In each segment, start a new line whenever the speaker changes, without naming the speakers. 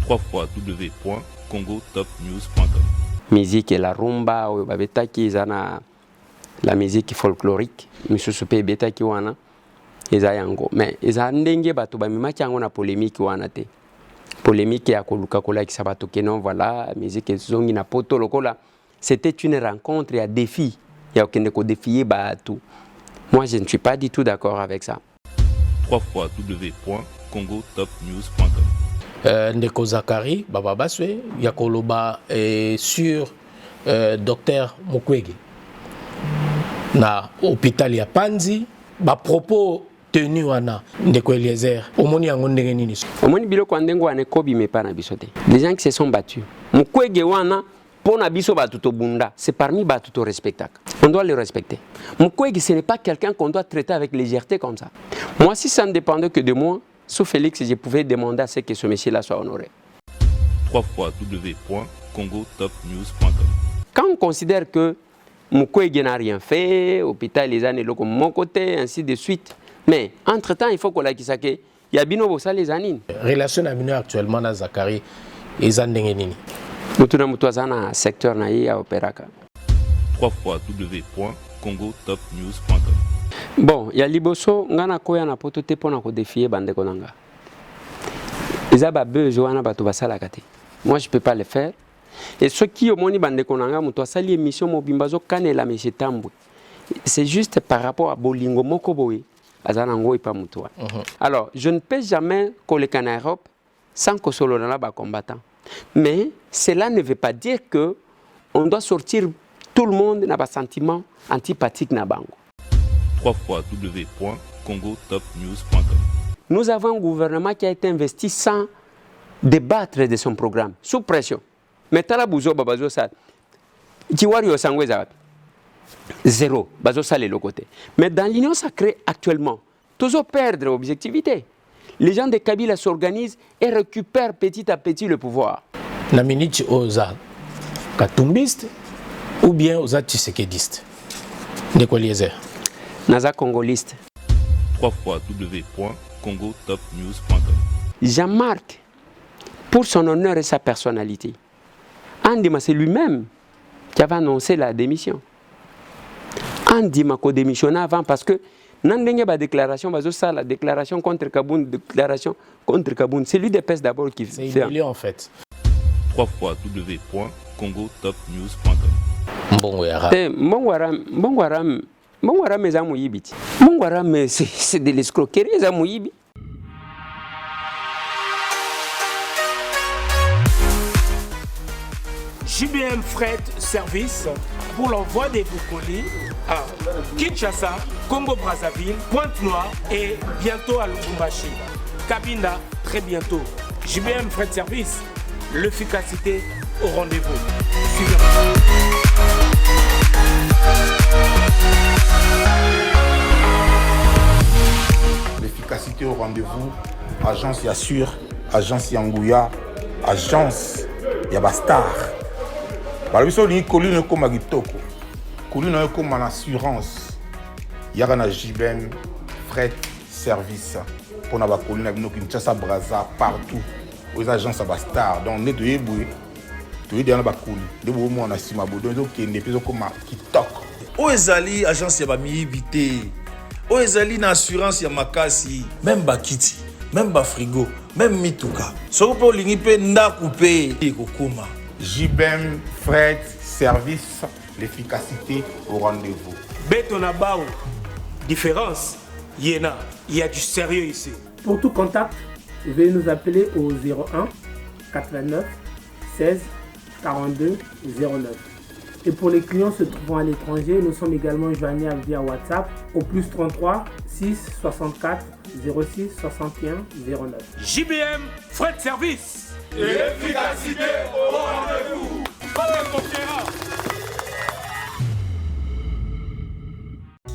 www.congotopnews.com.
Musique et la rumba, babetaki zana la musique folklorique, misusu pe betaki wana eza yango. Mais eza ndenge bato bamimaki yango na polémique wana te. Polémique ya koluka kolakisa bato ke non voilà, musique zongi na poto lokola. C'était une rencontre, il y a défi. Il y a aucun défi bato. Moi je ne suis pas du tout d'accord avec ça.
www.congotopnews.com.
Ndeko Zakari Baba Baswe yakoloba sur docteur Mukwege na hôpital ya Panzi ba propos tenu wana Ndeko Eliezer omoni yango ndenge nini
omoni biloko ndengo wana kobi mepa na biso te. Les gens qui se sont battus Mukwege wana pona biso batu to bunda, c'est parmi batu to respectaka. On doit le respecter. Mukwege ce n'est pas quelqu'un qu'on doit traiter avec légèreté comme ça. Moi si ça ne dépendait que de moi, sous Félix, je pouvais demander à ce que ce monsieur-là soit honoré.
www.congotopnews.com.
Quand on considère que Mukwege n'a rien fait, hôpital les années de mon côté, ainsi de suite, mais entre-temps, il faut qu'on la kisake, il y a bino bossa les anines.
Relation amino actuellement na Zakari ezandenge nini?
Mutuna mutwazana secteur na ya operaka.
www.congotopnews.com.
Bon, il y a liboso ngana koya na poto te pona ko défier bande konanga. Ils ont besoin de basala kate. Moi je peux pas le faire. Et ceux qui ont moni bande konanga muto sali émission mobimbazo kanela monsieur Tambwe. C'est juste par rapport à Bolingo moko boye azana ngo ipa muto. Alors, je ne peux jamais coller en Europe sans que solo na ba combattant. Mais cela ne veut pas dire que on doit sortir tout le monde n'a pas sentiment antipathique na bango.
www.congotopnews.com.
Nous avons un gouvernement qui a été investi sans débattre de son programme, sous pression. Mais tala buzo babazo sal. Tiwari osangweza zéro, bazo sal le côté. Mais dans l'Union sacrée actuellement, toujours perdre l'objectivité. Les gens de Kabila s'organisent et récupèrent petit à petit le pouvoir.
Na minute oza katumbiste ou bien oza tshisekediste. Ndeko Eliezer.
Naza congoliste.
www.congotopnews.com.
Jean-Marc, pour son honneur et sa personnalité, Andima c'est lui-même qui avait annoncé la démission. Andima ko démissionné avant parce que Nandenge ba déclaration, la déclaration contre Kaboun, déclaration contre Kaboun, c'est lui des pèses d'abord qui fait.
C'est humiliant en fait.
www.congotopnews.com.
Mbongwara mes amouibiti. Mbongwara c'est de l'escroquerie les amouibi.
JBM Fret Service pour l'envoi des vos colis à Kinshasa, Congo-Brazzaville, Pointe-Noire et bientôt à Lubumbashi. Cabinda, très bientôt. JBM Fret Service, l'efficacité au rendez-vous. Suivez-moi.
L'efficacité au rendez-vous, agence Yassure, agence Yangouya, agence Yabastar. Balabiso ni colline comme agitoko. Colline comme en assurance. Yagana JBM Fret Service. Pour na ba colline abino Kinshasa Brazza partout. Aux agences Yabastar. Donc ne de yeboué. Tu es dans la colline. De bo mo na sima bo donc qui ne peut comme kitok.
O ezali agence ya ba miibité. O ezali na assurance ya makasi, même bakiti, même ba frigo, même mituka. Soko po lingi pe ndaku pe ekokoma.
JBM Fret Service, l'efficacité au rendez-vous.
Betonabao, différence, Yéna, il y a du sérieux ici.
Pour tout contact, veuillez nous appeler au 01 89 16 42 09. Et pour les clients se trouvant à l'étranger, nous sommes également joignables via WhatsApp au plus 33 6 64 06 61 09.
JBM Fret Service.
L'efficacité au rendez-vous.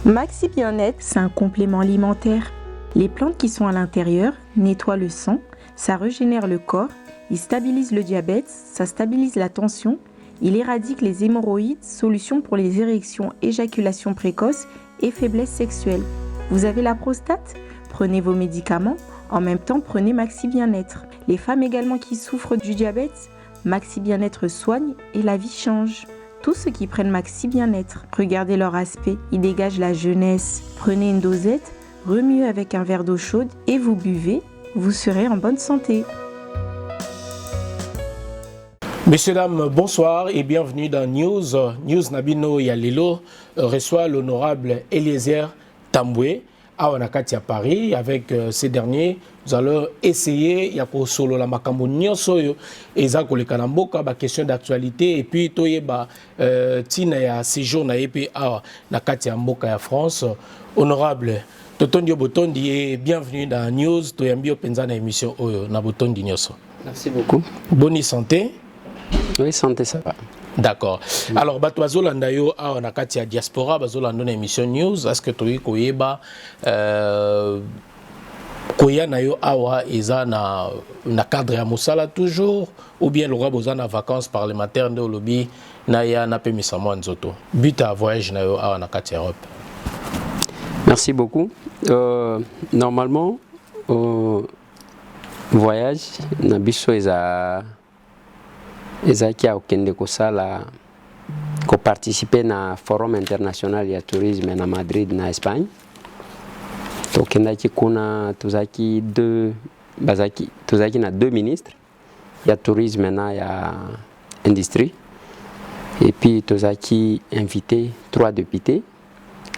Maxi Bien-être, c'est un complément alimentaire. Les plantes qui sont à l'intérieur nettoient le sang, ça régénère le corps, il stabilise le diabète, ça stabilise la tension, il éradique les hémorroïdes, solution pour les érections, éjaculation précoce et faiblesse sexuelle. Vous avez la prostate ? Prenez vos médicaments, en même temps prenez Maxi Bien-être. Les femmes également qui souffrent du diabète, Maxi Bien-être soigne et la vie change. Tous ceux qui prennent Maxi Bien-être, regardez leur aspect, ils dégagent la jeunesse. Prenez une dosette, remuez avec un verre d'eau chaude et vous buvez, vous serez en bonne santé.
Messieurs, dames, bonsoir et bienvenue dans News. News Nabino Yalilo reçoit l'honorable Eliezer Tamboué à Onakati à Paris. Avec ces derniers, nous allons essayer de solo la makambo nyonso et za koleka na mboka ba question d'actualité et puis toyeba tina ya séjour na EP à Nakati ya mboka ya France. Honorable Totondio Botondi et bienvenue dans News. Toyambi openza na émission oyo na Botondi nyonso.
Merci beaucoup.
Bonne santé.
Oui, santé, ça va.
D'accord. Alors, Batouazolanda yo a Nakati ya diaspora, bazolanda na émission News. Est-ce que tu koyeba koya na yo awa eza na cadre ya mosala toujours ou bien lora boza na vacances parlementaires de lobby na ya na pemisa mwa nzoto. But à voyage na yo awa Nakati Europe.
Merci beaucoup. Normalement, voyage na biso ezaki akende kosala participer na forum international ya tourisme na Madrid na Espagne. Tokendaki kuna tozaki na deux ministres ya tourisme na ya industrie et puis tozaki invité 3 députés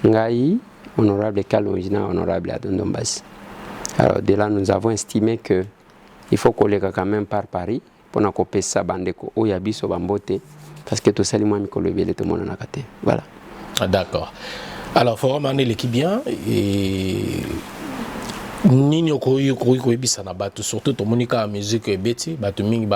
ngai honorable Kalonjina, honorable Adondombas. Alors de là nous avons estimé que il faut qu'on les quand même par Paris pour na kopesa bandeko oyabiso bambote parce que tout ça moi mikolo bele tout monde nakate. Voilà.
D'accord. Alors faut ramener l'équipe bien et nini koyi bisa na bato surtout to monika musique beti bato mingi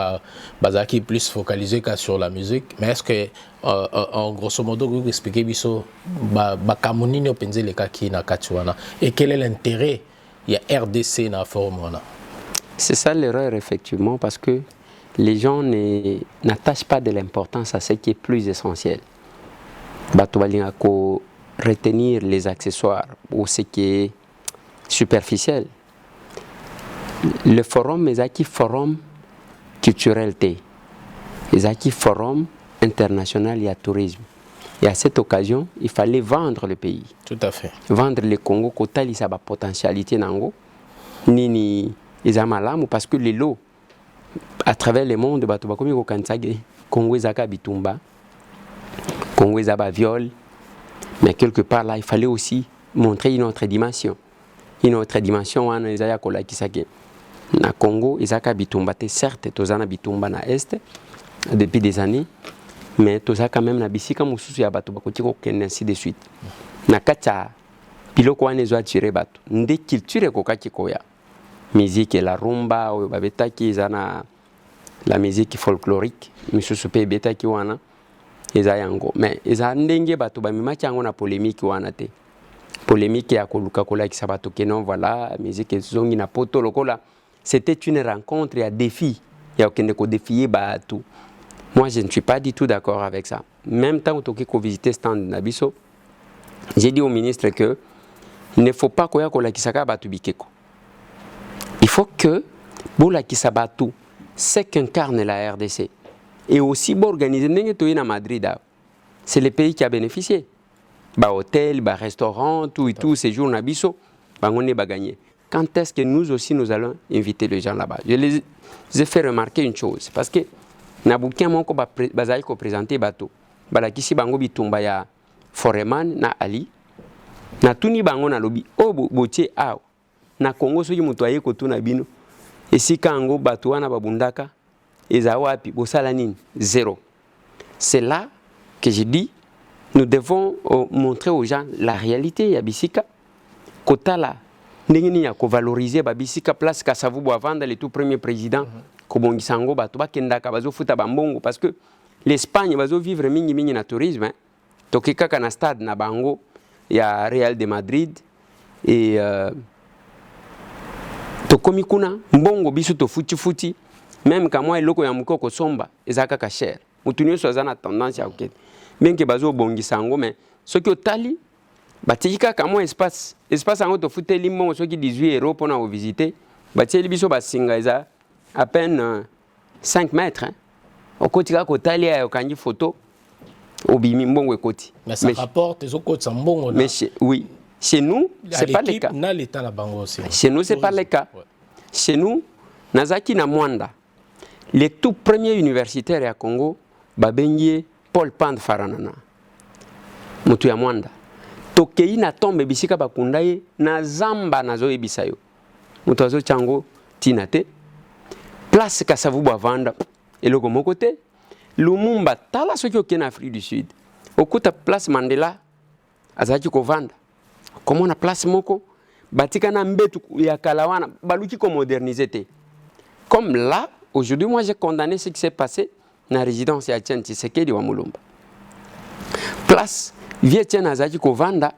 bazaki plus focalisé sur la musique mais est-ce que en grosso modo vous expliquer biso ba kamunini openze le kaki na katiwana et quel est l'intérêt il y a RDC na forum wana?
C'est ça l'erreur effectivement parce que les gens n'attachent pas de l'importance à ce qui est plus essentiel. Bato balinga ko retenir les accessoires ou ce qui est superficiel. Le forum est un forum culturel, un forum international et à tourisme. Et à cette occasion, il fallait vendre le pays.
Tout à fait.
Vendre le Congo, côté il y a une potentialité nango, ni izamalamu parce que les lots à travers le monde, bato bakomi ko kansage Congo ezaka bitumba, Congo ezaba viol, mais quelque part là, il fallait aussi montrer une autre dimension. Une autre dimension, on a kola kisake. Na Congo, ezaka bitumba te certes, tozana bitumba na est depuis des années, mais toza quand même na bisika mususu ya bato bakoti ko kende ainsi de suite. Na kacha biloko wana ezo attirer bato. Nde culture ko kaki koya. Musique la rumba oyo babetaki ezana la musique folklorique, misusu pe betaki wana eza yango. Mais eza ndenge bato bamimaki yango na polémique wana te. Polémique ya koluka kola ki sabato ke non voilà musique zongi na poto lokola. C'était une rencontre et un défi. Il y a aucun défi bato. Moi je ne suis pas du tout d'accord avec ça. Même temps où visiter stand Nabiso, j'ai dit au ministre que il ne faut pas koya kola ki saka bato bikeko. Il faut que bola ki sabato c'est qu'incarne la RDC. Et aussi organiser n'engetoye na Madrid. C'est le pays qui a bénéficié. Ba hôtel, ba restaurant, tout et tout, séjour na biso, ba on est gagné. Quand est-ce que nous aussi nous allons inviter les gens là-bas? Je les ai fait remarquer une chose parce que na bouquin mon ko bazali ko présenter bateau. Bala kisi bango bitumba ya Foreman na Ali. Na tuni bango na lobi o botie aw. Na Congo soki mutu aye ko tuna bino. Esika ango bato wana babundaka eza wapi bosala nini? Zéro. C'est là que je dis nous devons montrer aux gens la réalité ya bisika kotala ndengeni ya ko valoriser ba bisika place Kasavu Boavanda le tout premier président ko bongisango bato bakendaka bazo futa bambongo parce que l'Espagne bazo vivre mingi na tourisme tokeka na stade na bango ya Real de Madrid et tokomi kuna mbongo biso to futi même quand moi eloko ya mukoko somba ezaka ka cher mutunyo so zana tendance ya okete bien bazo bongisango mais ce que otali batika kamo espace ango to futeli mo soki 18 € pona o visiter bateli biso basinga eza à peine 5 mètres. Au côté de Kotalia, au Kanji photo, au Bimi Mbongo Koti.
Mais ça rapporte les autres côtés Mbongo.
Mais oui, chez nous, c'est pas le cas. Chez nous, c'est pas le cas. Chez nous, Nazaki na Mwanda, les tout premiers universitaires à Congo, Babengie Paul Pand Faranana. Mutu ya Mwanda. Tokei na tombe bisika bakundaye na zamba nazo ebisayo. Mutu azo chango tinate. Place Kasavu Bavanda. Et le côté, Lumumba, tala ce qui est en Afrique du Sud. Au côté place Mandela, Azaki Kovanda. Comment on a place Moko, Batikana Mbetu ya Kalawana, Baluki ko moderniser. Comme là, aujourd'hui, moi j'ai condamné ce qui s'est passé dans la résidence de Tien Tshisekedi wa Mulumba. Place Vietien Azaki Kovanda,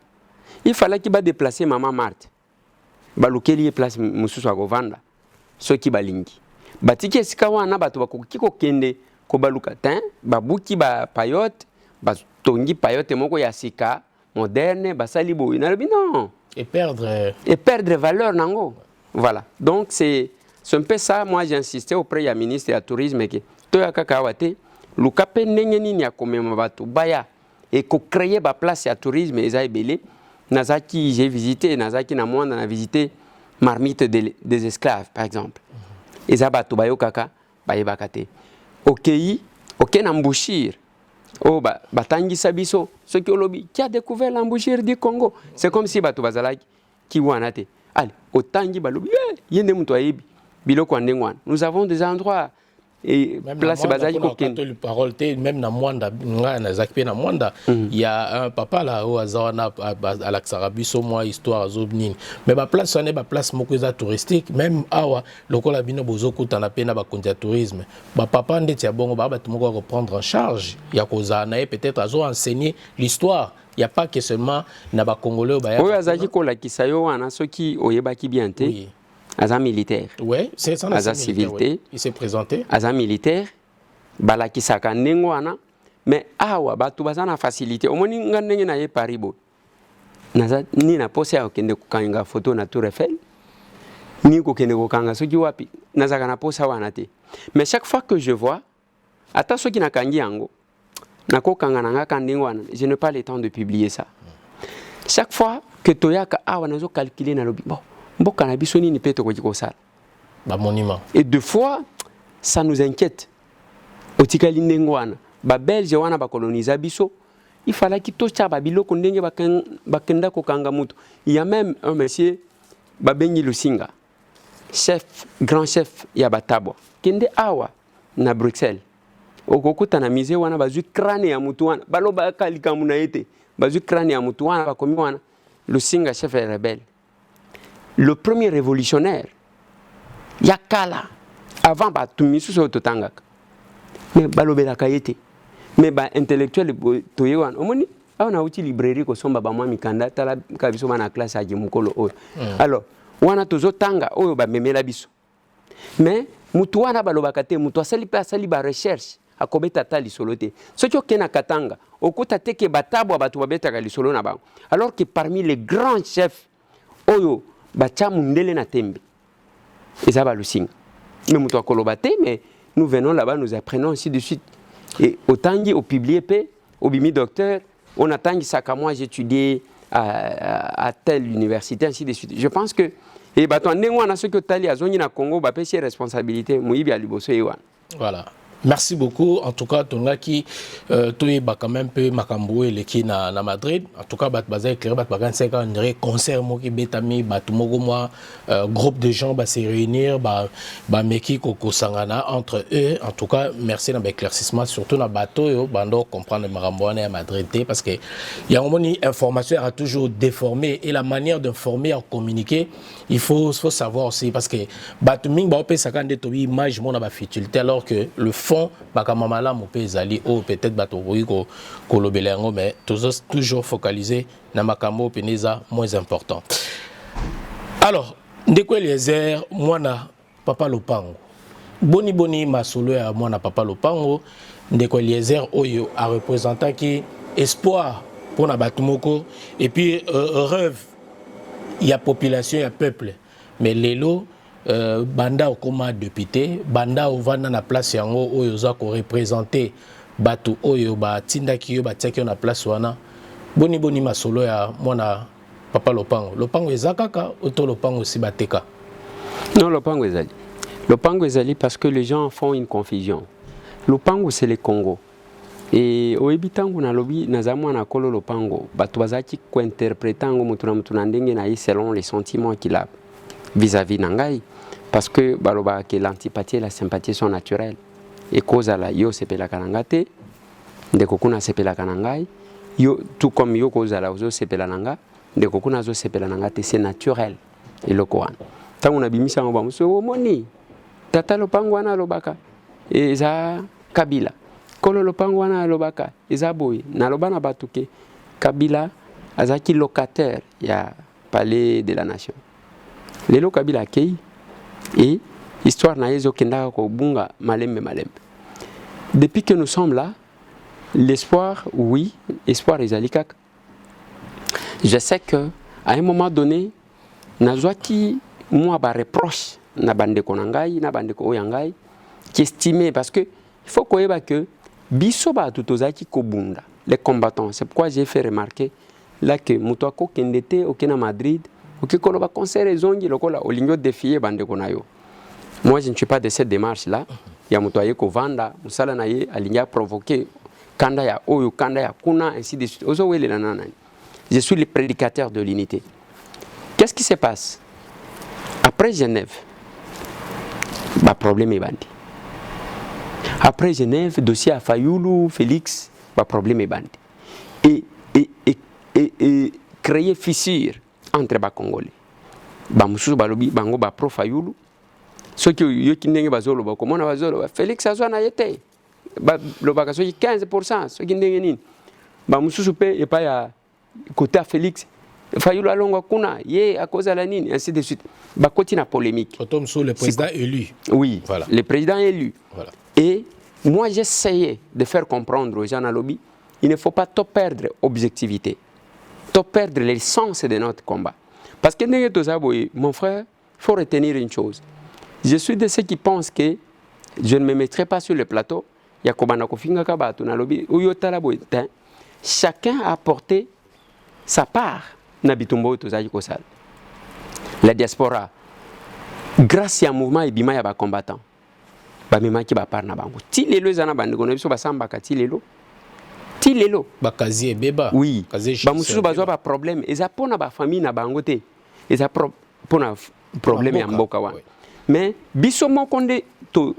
il fallait qu'il va déplacer Maman Marthe. Baluki lié place Mususu Kovanda, ceux qui balingi. Batiki esika wana bato bakoki kokende kobaluka tin babuki ba payote batongi payote moko ya sika moderne basali boyi na lobi non
et perdre
valeur nango. Voilà, donc c'est un peu ça. Moi j'ai insisté auprès du ministre du tourisme que toya kakawate lukape ndenge nini ya komema bato baya et ko créer ba place ya tourisme eza ebele. Nazaki j'ai visité, Nazaki na Mwanda na visité Marmite des esclaves par exemple. Eza bato bayo kaka bayebakate. Okei, n'embouchir. Oh batangi sabiso, ce qui olobi qui a découvert l'embouchure du Congo. C'est comme si bato bazalaki ki wanate. Allez, otangi balobi yende muto ayebi biloko ndengwana. Nous avons des endroits et place bazali kokende.
Même na Mwanda, na Mwanda, il y a un papa là au Azawana à l'Axarabiso moi histoire azobnin. Mais ba place on est ba place moko za touristique même awa lokola bino bozoko tana pena ba kondia tourisme. Ba papa ndeti ya bongo ba bato moko reprendre en charge. Ya kozana peut-être azo enseigner l'histoire. Il n'y a pas que seulement na ba congolais ba ya.
Oui, azaki ko la kisayo wana soki oyebaki bien te. Oui. Agent militaire.
Oui, c'est ça.
Agent civilité.
Ouais. Il s'est présenté.
Agent militaire. Balakisaka nengwana. Mais awa batu bazana facilité. Omoni ngandenge na ye paribo. Naza ni na pose ya kende kukanga photo na Tour Eiffel. Ni ko kende kukanga soki wapi. Naza kana posa wana te. Mais chaque fois que je vois ata soki na kangi yango na ko kanga nanga kandingwana, je n'ai pas le temps de publier ça. Chaque fois que toyaka awa nazo calculer na lobi. Bon.
Et
deux fois, ça nous inquiète. Belge wana ba coloniser biso, il fallait qu'il tocha babilo kondenge bakenda kokanga mutu. Il y a même un monsieur Babengi Lusinga, chef, grand chef ya Batabwa, kende awa na Bruxelles. Okokuta na mise wana bazu crâne ya mutu wana, baloba kalika munaete, bazu crâne ya mutu wana bakomi wana. Lusinga chef est rebelle. Le premier révolutionnaire, Yakala, avant Batumisu sur Totangak. Mais Balobela Kayete, mais intellectuel, Toyewan, Omoni, on a outil librairie ko somba ba moi mikanda tala kabiso na classe aji mukolo o. Alors, wana tozo tanga oyo ba memela biso. Mais mutu wana balobaka te, mutu asali pa asali ba recherche akobeta tali solote. Ce qui okena katanga, okuta teke batabwa batu babeta ka lisolo na bango. Alors que parmi les grands chefs oyo Bacha mundele na tembe. Et ça va le signe. Mais muto kolobate, mais nous venons là-bas, nous apprenons ainsi de suite. Et au tangi, au publié, au bimi docteur, on a tangi ça moi j'étudiais à telle université, ainsi de suite. Je pense que, et bah, toi, on a ce que tali à zone na Congo, bah, c'est responsabilité, mouibi à liboso ewan.
Voilà. Merci beaucoup. En tout cas, Tongaki, tu quand même peu Makambo et l'équipe na Madrid. En tout cas, basé éclairé, 25 ans, concert, moki betami, batumogo moi, groupe de gens se réunir, meki koko sangana entre eux. En tout cas, merci dans l'éclaircissement, surtout dans bateau et bando comprendre Makambo à Madrid parce que il y a un moment information a toujours déformé et la manière d'informer et communiquer, il faut savoir aussi parce que batuming ba opé sakande to image mon ba futilité alors que le fond bakamamala mo pe zali o peut-être bato ko kolobelengo mais toujours focalisé na makambo peneza moins important. Alors ndeko Eliezer mwana papa Lopango boni masolo ya mwana papa Lopango ndeko Eliezer oyo a représentant qui espoir pour na batumoko et puis rêve il y a population il y a peuple mais lelo banda okoma député banda ovanda na place yango oyo oza ko représenter batu oyo batindaki yo batiaki yo na place wana boni masolo ya mwana papa lopango eza kaka oto lopango si bateka?
Non, lopango ezali parce que les gens font une confusion. Lopango c'est le Congo. Et au ebitango na lobi nazamwa na kolo lopango bato bazaki ko interprétango mutu na ndenge na ye selon les sentiments qu'il a vis-à-vis nangai parce que baloba que l'antipathie et la sympathie sont naturelles et cause la yo sepela kanangate ndeko kuna sepela kanangai yo tout comme yo cause la ozo sepela nanga ndeko kuna zo sepela nangate c'est naturel et le Coran tango na bimisa ngo ba muso moni tata lopango wana lobaka eza Kabila kolo lopango wana lobaka eza boy na lobana batuke Kabila azaki locataire ya palais de la nation lelo Kabila kei et histoire na yezo kenda ko bunga malembe depuis que nous sommes là l'espoir oui espoir ezali kaka je sais que à un moment donné nazwaki moi ba reproche na bandeko nangai na bandeko oyangai qui estimé parce que il faut koyeba que biso ba tutozaki kobunda les combattants. C'est pourquoi j'ai fait remarquer là que mutwako kendete okena Madrid okikolo ba concert ezongi lokola olingo défier bandeko nayo. Moi je ne suis pas de cette démarche là. Ya mutwaye ko vanda musala na ye alinya provoquer kanda ya oyo kanda ya kuna ainsi de suite. Ozo wele na nana. Je suis le prédicateur de l'unité. Qu'est-ce qui se passe? Après Genève, bah problème est bandi. Après Genève, dossier à Fayoulou, Félix, bah problème est bandi. Et créer fissure entre les Congolais. Bah mususu balobi bango ba pro Fayoulou. Ceux qui yo kindenge bazolo ba comment na bazolo Félix azwa na yete. Ba lobaka soki 15%, ceux qui ndenge nini. Bah mususu pe et pas ya côté à Félix. Fayoulou alonga kuna ye à cause de la nini ainsi de suite. Bah continue la polémique.
Automne le président élu.
Oui,
voilà.
Le président élu.
Voilà.
Et moi j'essayais de faire comprendre aux gens à lobby, il ne faut pas tout perdre objectivité. Tout perdre l'essence de notre combat. Parce que mon frère, il faut retenir une chose. Je suis de ceux qui pensent que je ne me mettrai pas sur le plateau. Chacun a apporté sa part. La diaspora, grâce à un mouvement et bima ya combattants, bamema ki ba part na bango. Ti lelo zana bande kono biso basamba ka ti lelo. Ti lelo.
Bakazi beba.
Oui. Ba mususu bazwa ba problème. Eza pona ba famille na bango te. Eza pona problème ya mboka wa. Mais biso moko nde to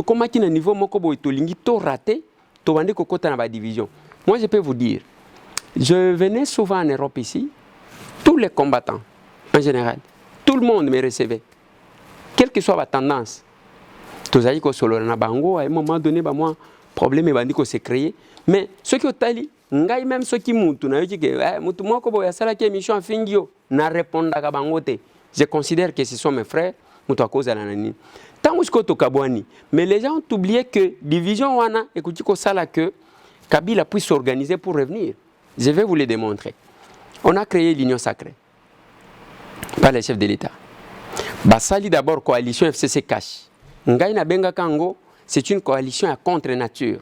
komaki na niveau moko boy to lingi to raté to bande kokota na ba division. Moi je peux vous dire, je venais souvent en Europe ici, tous les combattants en général, tout le monde me recevait. Quelle que soit la tendance. Tozali ko solo na bango à un moment donné ba moi problème bandi ko se créer mais ceux qui otali ngai même ceux qui mutu na yoki que mutu moko boya sala ki émission fingio na répondre ka bango te. Je considère que ce sont mes frères mutu a cause la nani tango sko to kabwani mais les gens ont oublié que division wana ekuti ko sala que Kabila puisse s'organiser pour revenir. Je vais vous le démontrer. On a créé l'Union sacrée par les chefs de l'État. Basali d'abord coalition FCC cash. Ngai na benga kango, c'est une coalition à contre-nature.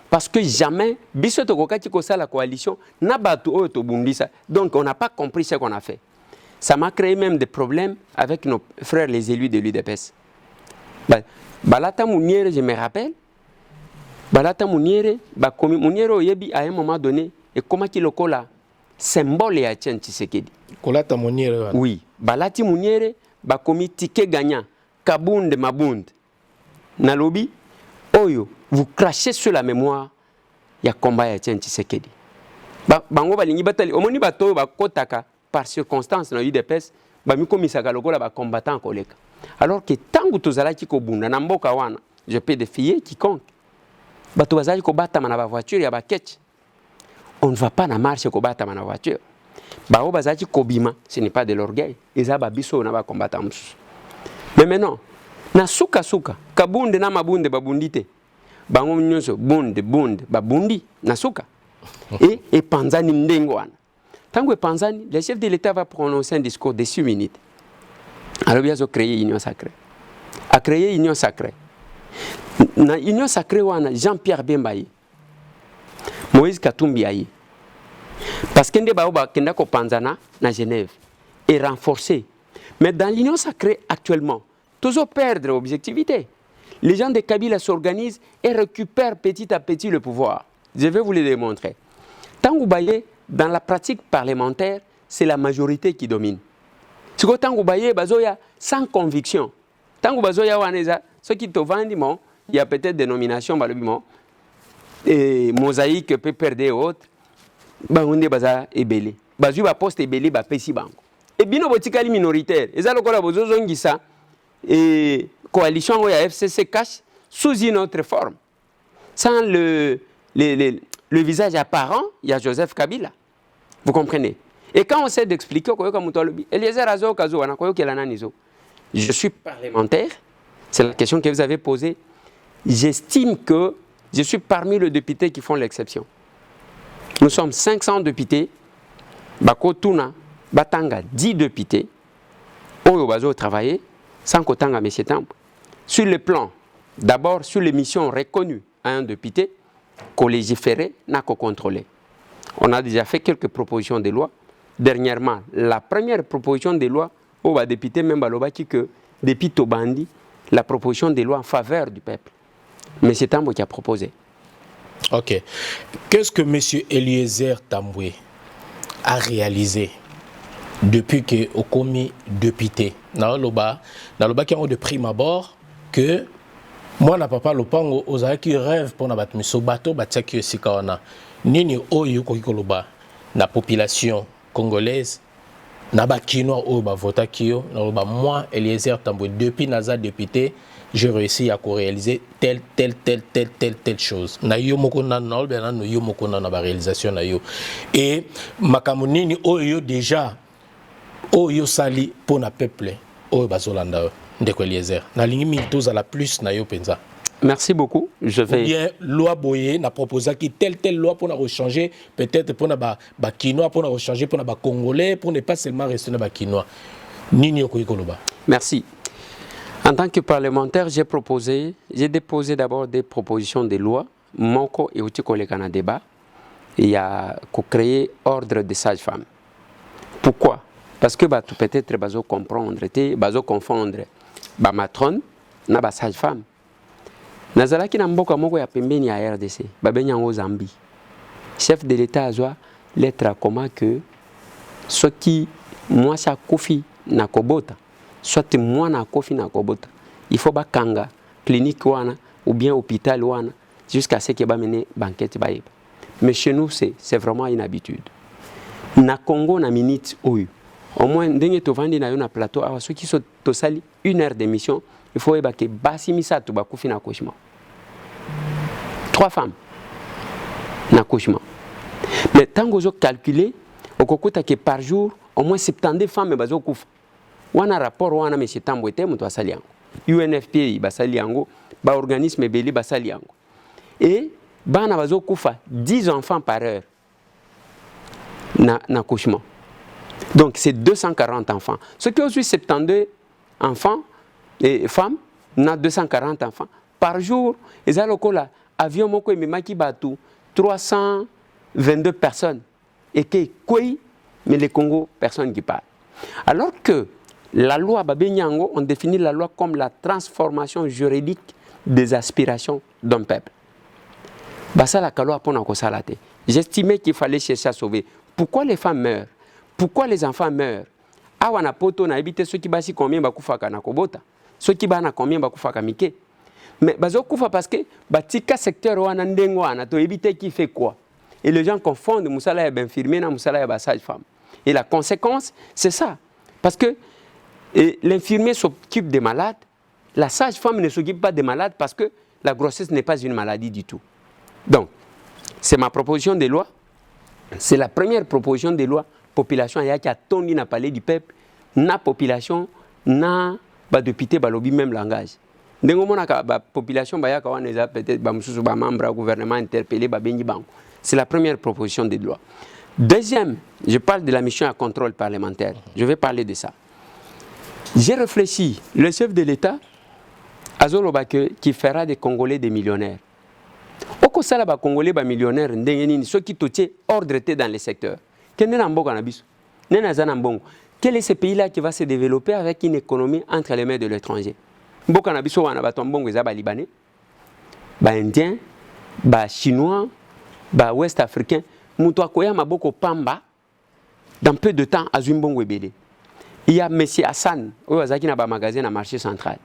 Parce que jamais, biso to kokati ko la coalition, na batu oyo to bundisa. Donc on n'a pas compris ce qu'on a fait. Ça m'a créé même des problèmes avec nos frères les élus de l'UDPS. Balata Mouniere, je me rappelle. Balata Mouniere, Mouniere oyebi à un moment donné, et comment qu'il le colla, symbole ya Tien Tshisekedi.
Kolata Mouniere.
Oui, Balati Mouniere, bakomi ticket gagnant, Kabunde Mabunde. Nalobi, oyo, vous crachez sur la mémoire, ya combat ya Tien Tshisekedi. Bango balingi batali, omoni bato bakotaka par circonstance na UDPS, bami komisaka lokola ba combattant koleka. Alors que tangu tozalaki ko bunda na mboka wana, je peux défier quiconque. Bato bazali ko batama na ba voiture ya ba ketch. On ne va pas na marche ko batama na voiture. Bao bazali ko bima, ce n'est pas de l'orgueil. Eza ba biso na ba combattant. Mais maintenant, na suka kabunde na mabunde babundite bango nyonso bunde babundi na suka et panzani ndengo wana tango panzani le chef de l'État va prononcer un discours de 6 minutes alors il a créé Union Sacrée. A créé Union Sacrée. Na Union Sacrée wana Jean-Pierre Bembaye, Moïse Katumbi aye. Parce que Ndebaoba kenda ko panzana na Genève est renforcé. Mais dans l'Union Sacrée actuellement, toujours perdre l'objectivité. Les gens de Kabila s'organisent et récupèrent petit à petit le pouvoir. Je vais vous le démontrer. Tangoubaye, dans la pratique parlementaire, c'est la majorité qui domine. Ce que Tangoubaye, bazoya sans conviction. Tangoubazoya waneza, ce qui te vendent, il y a peut-être des nominations, et mosaïque peut perdre et autres. Bangunde baza ebele. Bazu ba poste ebele ba pesi bango. Et bino botikali minoritaire. Eza lokola bozo zongisa et coalition ya FCC cache sous une autre forme. Sans le visage apparent, il y a Joseph Kabila. Vous comprenez? Et quand on essaie d'expliquer je suis parlementaire, c'est la question que vous avez posée. J'estime que je suis parmi les députés qui font l'exception. Nous sommes 500 députés, Bako Tuna, Batanga 10 députés, Oyo Bazo travailler, sans qu'Otanga M. Tambo. Sur le plan, d'abord sur les missions reconnues à un député, qu'on légiférait, n'a qu'à contrôler. On a déjà fait quelques propositions de loi. Dernièrement, la première proposition de loi, au député même Balobaki que depuis Tobandi, la proposition de loi en faveur du peuple. M. Tambo qui a proposé.
Ok. Qu'est-ce que M. Eliezer Tamboué a réalisé depuis que au commis député? Naloba qui a de prime abord que moi na papa lopango ozala qui rêve pour na batmiso bato batiaki sikawana nini oyo kokoloba na population congolaise na ba kinois oyo ba vota kio naloba moi Eliezer Tamboué depuis naza député j'ai réussi à réaliser telle chose. Na yo moko na nolbena no yo moko na ba réalisation na yo. Et makamunini oyo déjà oyo sali pour na peuple oyo bazolanda ndeko Eliezer. Na lingi milito za la plus na yo penza.
Merci beaucoup. Je vais.
Ou bien loi Boye n'a proposé qui telle loi pour rechanger peut-être pour na ba kinois pour rechanger pour na ba congolais pour ne pas seulement rester na ba kinois. Nini okoloba.
Merci. En tant que parlementaire, j'ai déposé d'abord des propositions de loi. Moko et outil collègue en débat. Il y a créé ordre des sages-femmes. Pourquoi? Parce que peut-être bazo comprendre, bazo confondre ba matrone na ba sage-femme. Nazalaki na mboka moko ya pembeni ya RDC, ba benyango Zambie. Chef de l'État azwa lettre comment que ce qui moi ça kofi na kobota. Soit moi na kofi na kobota. Il faut ba kanga clinique wana ou bien hôpital wana jusqu'à ce que ba mener banquette ba yeba. Mais chez nous c'est vraiment une habitude. Na Congo na minute oyo. Au moins ndenge to vandi na yo na plateau awa ceux qui sont to sali 1 heure d'émission, il faut eba ke basi misato ba kofi na accouchement. 3 femmes na accouchement. Mais tant que vous calculez, au kokota que par jour au moins 70 femmes bazo kufa. Wana rapport wana M. Tambo ete mutu asali yango. UNFPA basali yango, ba organisme beli basali yango. Et bana bazo kufa 10 enfants par heure na accouchement. Donc c'est 240 enfants. Ce qui est aussi 72 enfants et femmes na 240 enfants par jour. Et ça lokola avion moko ememaki batu 322 personnes et que quoi mais le Congo personne qui parle. Alors que la loi Babenyango, on définit la loi comme la transformation juridique des aspirations d'un peuple. J'estimais qu'il fallait chercher à sauver. Pourquoi les femmes meurent? Pourquoi les enfants meurent? Awana poto na habité ceux qui basi combien bakufaka na kobota. Ceux qui bana combien bakufaka mike. Mais bazo kufa parce que batika secteur wana ndengo wana to habité qui fait quoi? Et les gens confondent musala ya infirmier na musala ya sage-femme. Et la conséquence, c'est ça. Parce que l'infirmier s'occupe des malades, la sage-femme ne s'occupe pas des malades parce que la grossesse n'est pas une maladie du tout. Donc, c'est ma proposition de loi. C'est la première proposition de loi. Population, il y a qui a tourné dans le palais du peuple. Na population, na député, lobby même langage. La population, peut-être membre du gouvernement interpellé. C'est la première proposition de loi. Deuxième, je parle de la mission à contrôle parlementaire. Je vais parler de ça. J'ai réfléchi. Le chef de l'État, Azolobake, qui fera des Congolais des millionnaires. Oko sala ba Congolais ba millionnaires ndengenini ceux qui totié ordre dans les secteurs. Quel est ce pays-là qui va se développer avec une économie entre les mains de l'étranger? Mboka na biso wana bato mbongo eza ba libanais, ba indien, ba chinois, ba ouest africain, muto akoya maboko pamba dans peu de temps azwi mbongo ebele. Il y a M. Hassan, qui a un magasin dans le marché central.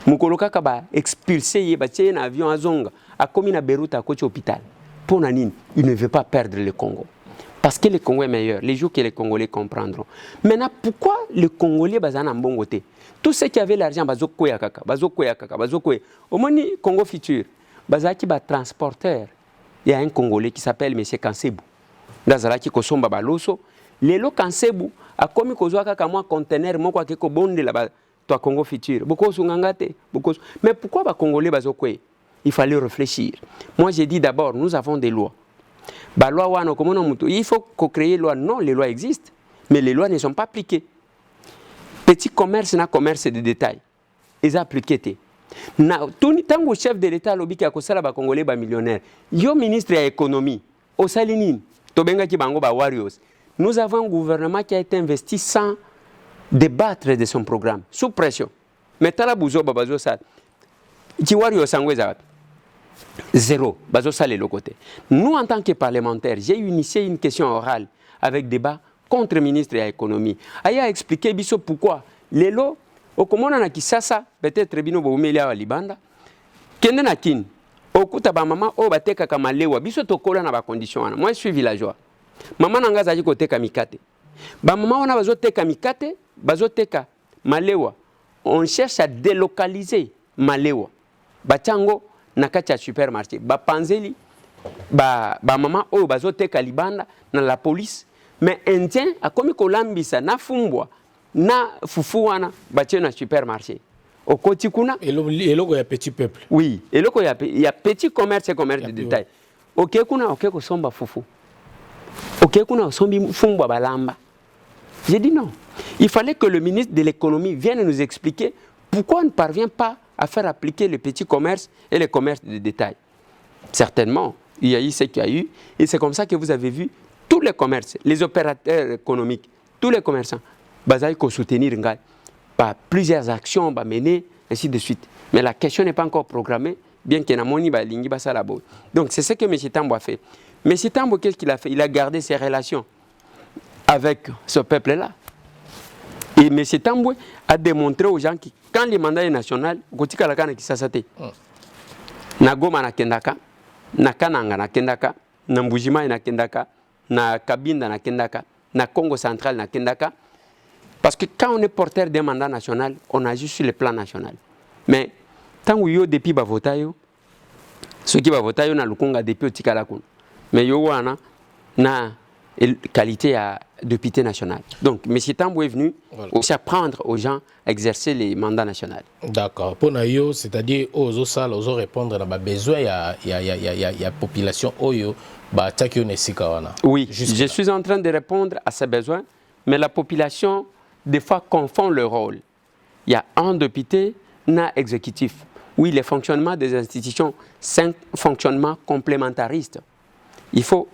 Mukoloka kaba expulsé, un avion à Zonga, a commis à Beyrouth à côté hôpital. Pour Nanine, il ne veut pas perdre le Congo. Parce que le Congo est meilleur, les jours que les Congolais comprendront. Maintenant, pourquoi les Congolais bazan en bon côté? Tous ceux qui avaient l'argent, bazokoya kaka. Au moins, Congo futur, bazaki ba transporteur. Il y a un Congolais qui s'appelle M. Kansebu. Dazalaki kosomba baloso. Lelo Kansebu a commis kozwa kaka moi conteneur moko akeko bonde là-bas toi Congo futur. Beaucoup sungangate, beaucoup. Mais pourquoi ba Congolais bazokwe? Il fallait réfléchir. Moi j'ai dit d'abord nous avons des lois. Ba loi wana comment on muto? Il faut créer loi. Non, les lois existent, mais les lois ne sont pas appliquées. Petit commerce na commerce de détail. Ils appliqués. Na tango chef de l'État lobi ki akosala ba Congolais ba millionnaire. Yo ministre ya économie, au Salinine, tobenga ki bango ba warriors. Nous avons un gouvernement qui a été investi sans débattre de son programme, sous pression. Mais tala buzo babazo sa kiwari osangweza zéro bazo sa le côté. Nous en tant que parlementaires, j'ai initié une question orale avec débat contre le ministre de l'économie. Aya expliqué biso pourquoi les lots au komona na kisasa peut-être bino boumeli wa libanda kende na kin okuta ba mama o bateka kama lewa biso tokola na ba conditions wana. Moi je suis villageois. Maman nanga zaji koteka mikate. Ba maman wana bazoteka mikate, bazoteka malewa. On cherche à délocaliser malewa. Ba chango nakati ya supermarché. Ba panzeli ba maman o bazoteka libanda na la police. Mais indien a komi kolambisa na fumbwa na fufu wana batie na supermarché. Au koti kuna
et loko ya petit peuple.
Oui, et loko ya petit commerce et commerce de détail. OK kuna OK ko somba fufu. OK, j'ai dit non. Il fallait que le ministre de l'économie vienne nous expliquer pourquoi on ne parvient pas à faire appliquer le petit commerce et le commerce de détail. Certainement, il y a eu ce qu'il y a eu, et c'est comme ça que vous avez vu tous les commerces, les opérateurs économiques, tous les commerçants, ils ont soutenir par plusieurs actions menées, ainsi de suite. Mais la question n'est pas encore programmée, bien qu'il y ait un moni. Donc c'est ce que M. Tambo a fait. Mais M. Tambo, qu'est-ce qu'il a fait? Il a gardé ses relations avec ce peuple-là. Et M. Tambo a démontré aux gens que quand le mandat est national, na Goma na kendaka, na Kananga na kendaka, na Mbujima na kendaka, na Kabinda na kendaka, na Congo central na kendaka. Parce que quand on est porteur d'un mandat national, on agit sur le plan national. Mais tant que yo depuis bavotayo, ceux qui bavotayo na lukonga depuis otikalakun. Mais yo wana na qualité à député national. Donc M. Tambo est venu aussi apprendre aux gens à exercer les mandats nationaux. D'accord.
Pour nous, c'est-à-dire aux salles, aux répondre à besoin il y a population oyo ba takio nesikawana.
Oui, je suis en train de répondre à ces besoins, mais la population des fois confond le rôle. Il y a un député na exécutif. Oui, le fonctionnement des institutions, c'est un fonctionnement complémentariste. Il faut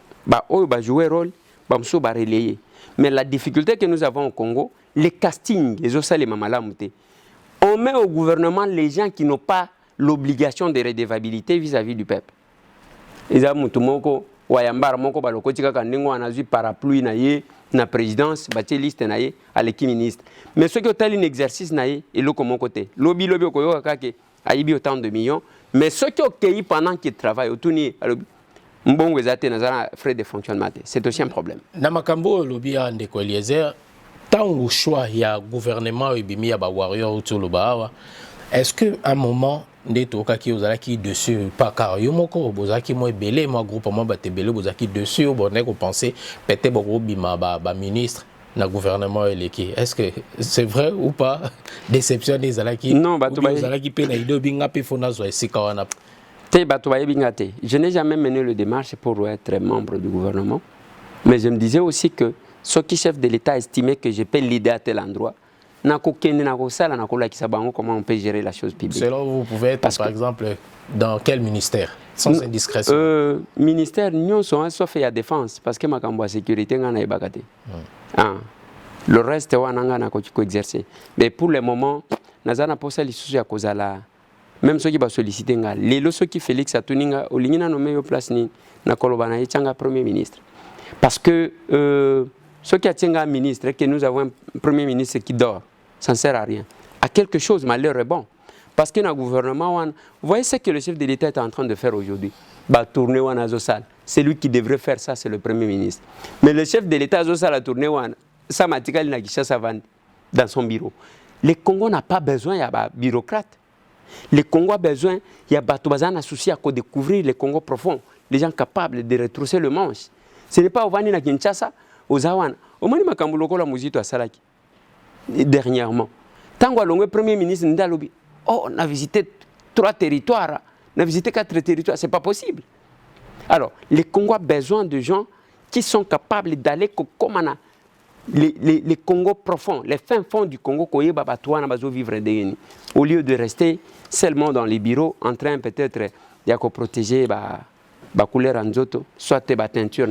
jouer rôle, relayer. Mais la difficulté que nous avons au Congo, les castings, les osales mamalamuté, on met au gouvernement les gens qui n'ont pas l'obligation de redevabilité vis-à-vis du peuple. Ils ont mutumoko wayambara moko balokotika kandengo anazu parapluie na ye na présidence batie liste na ye à l'équipe ministre. Mais ceux qui ont un exercice na ye et le comme côté. Lobby koyo kake aibi autant de millions, mais ceux qui ont cueilli pendant qu'ils travaillent autouni mbongo ezate na frais de fonctionnement. C'est aussi un problème.
Na makambo lobby ya ndeko Eliezer, tant le choix ya gouvernement ibimi ya ba warrior autour bawa. Est-ce que à un moment ndeto kaki ozalaki dessus pas car yo moko bozaki mo belé mo groupe mo batebele bozaki dessus bonne ko penser peut-être bo bima ba ministre na gouvernement eleki. Est-ce que c'est vrai ou pas? Déception des alaki.
Non, bato ba
alaki pe na ido binga pe fona zo esika wana.
Je n'ai jamais mené le démarche pour être membre du gouvernement, mais je me disais aussi que ceux qui chef de l'État estimaient que je peux l'aider à tel endroit, comment on peut gérer la chose publique.
Selon vous, pouvez être, par exemple, dans quel ministère, sans indiscrétion?
Ministère, nous sommes sauf la défense, parce que ma sécurité, le reste, on a exercer. Mais pour le moment, nous avons posé les choses à cause de la. Même ceux qui vont solliciter, les lois qui Félix Atuninga, au ligne nommé au place ni na kolobana yanga premier ministre. Parce que ceux qui atteignent un ministre, que nous avons un premier ministre qui dort, ça ne sert à rien. À quelque chose, malheur est bon. Parce que dans le gouvernement, vous voyez ce que le chef de l'État est en train de faire aujourd'hui. Tourner à Azosal. C'est lui qui devrait faire ça, c'est le premier ministre. Mais le chef de l'État Azosal a tourné ça m'a dit dans son bureau. Le Congo n'a pas besoin de bureaucrates. Le Congo a besoin, il y a des associés à découvrir le Congo profond, les gens capables de retrousser le manche. Ce n'est pas au Vani na Kinshasa, aux Awan. Au Mani Makambuloko la musique à Salaki. Dernièrement. Tant que le premier ministre Ndalobi, on a visité 3 territoires, on a visité 4 territoires, ce n'est pas possible. Alors, le Congo a besoin de gens qui sont capables d'aller comme les Congo profonds, les fins fonds du Congo, au lieu de rester seulement dans les bureaux en train peut-être de protéger la couleur en zoto, soit la teinture.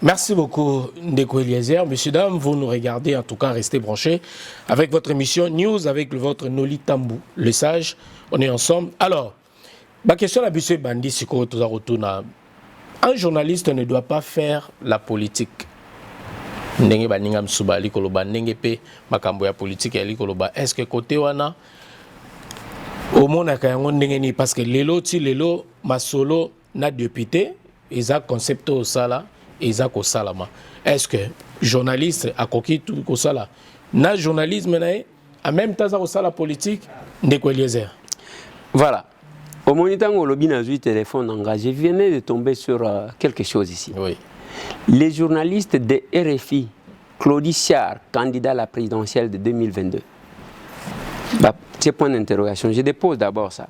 Merci beaucoup Ndeko Eliezer. Messieurs, dames, vous nous regardez, en tout cas, restez branchés avec votre émission News avec votre Noli Tambou, le sage. On est ensemble. Alors, ma question à M. Bandi, c'est un journaliste ne doit pas faire la politique. Est-ce que côté wana au monde parce que lelo masolo na député ils a concept au sala ils a ko salama est-ce que journaliste a coquille tout ko sala na journalisme na en même temps au sala politique Ndeko Eliezer?
Voilà, au moniteur au lobby na téléphone engagé, je venais de tomber sur quelque chose ici.
Oui.
Les journalistes de RFI, Claudie Siard, candidat à la présidentielle de 2022. C'est point d'interrogation. Je dépose d'abord ça.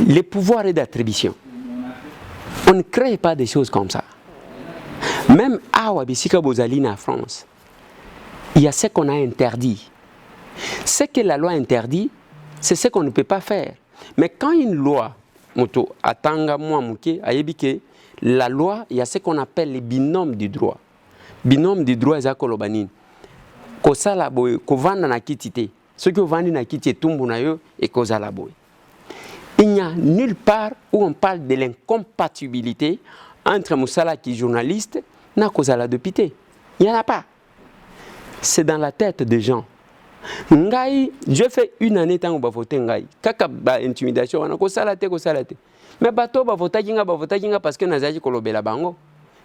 Les pouvoirs d'attribution. On ne crée pas des choses comme ça. Même à Wabisika Bozalina en France, il y a ce qu'on a interdit. Ce que la loi interdit, c'est ce qu'on ne peut pas faire. Mais quand une loi, la loi, il y a ce qu'on appelle les binômes du droit. Binôme du droit, c'est kolobanin. Kosala boy, kovanda na kitite. Ce que vandi na kitite tumbu na yo et kozala boy. Il n'y a nulle part où on parle de l'incompatibilité entre Moussala qui est journaliste et kozala député. Il n'y en a pas. C'est dans la tête des gens. Ngai, je fais une année tant que je vote ngai. Kaka ba intimidation, on a kosala te. Mais bateau ba vote kinga parce que nazaji kolobela bango.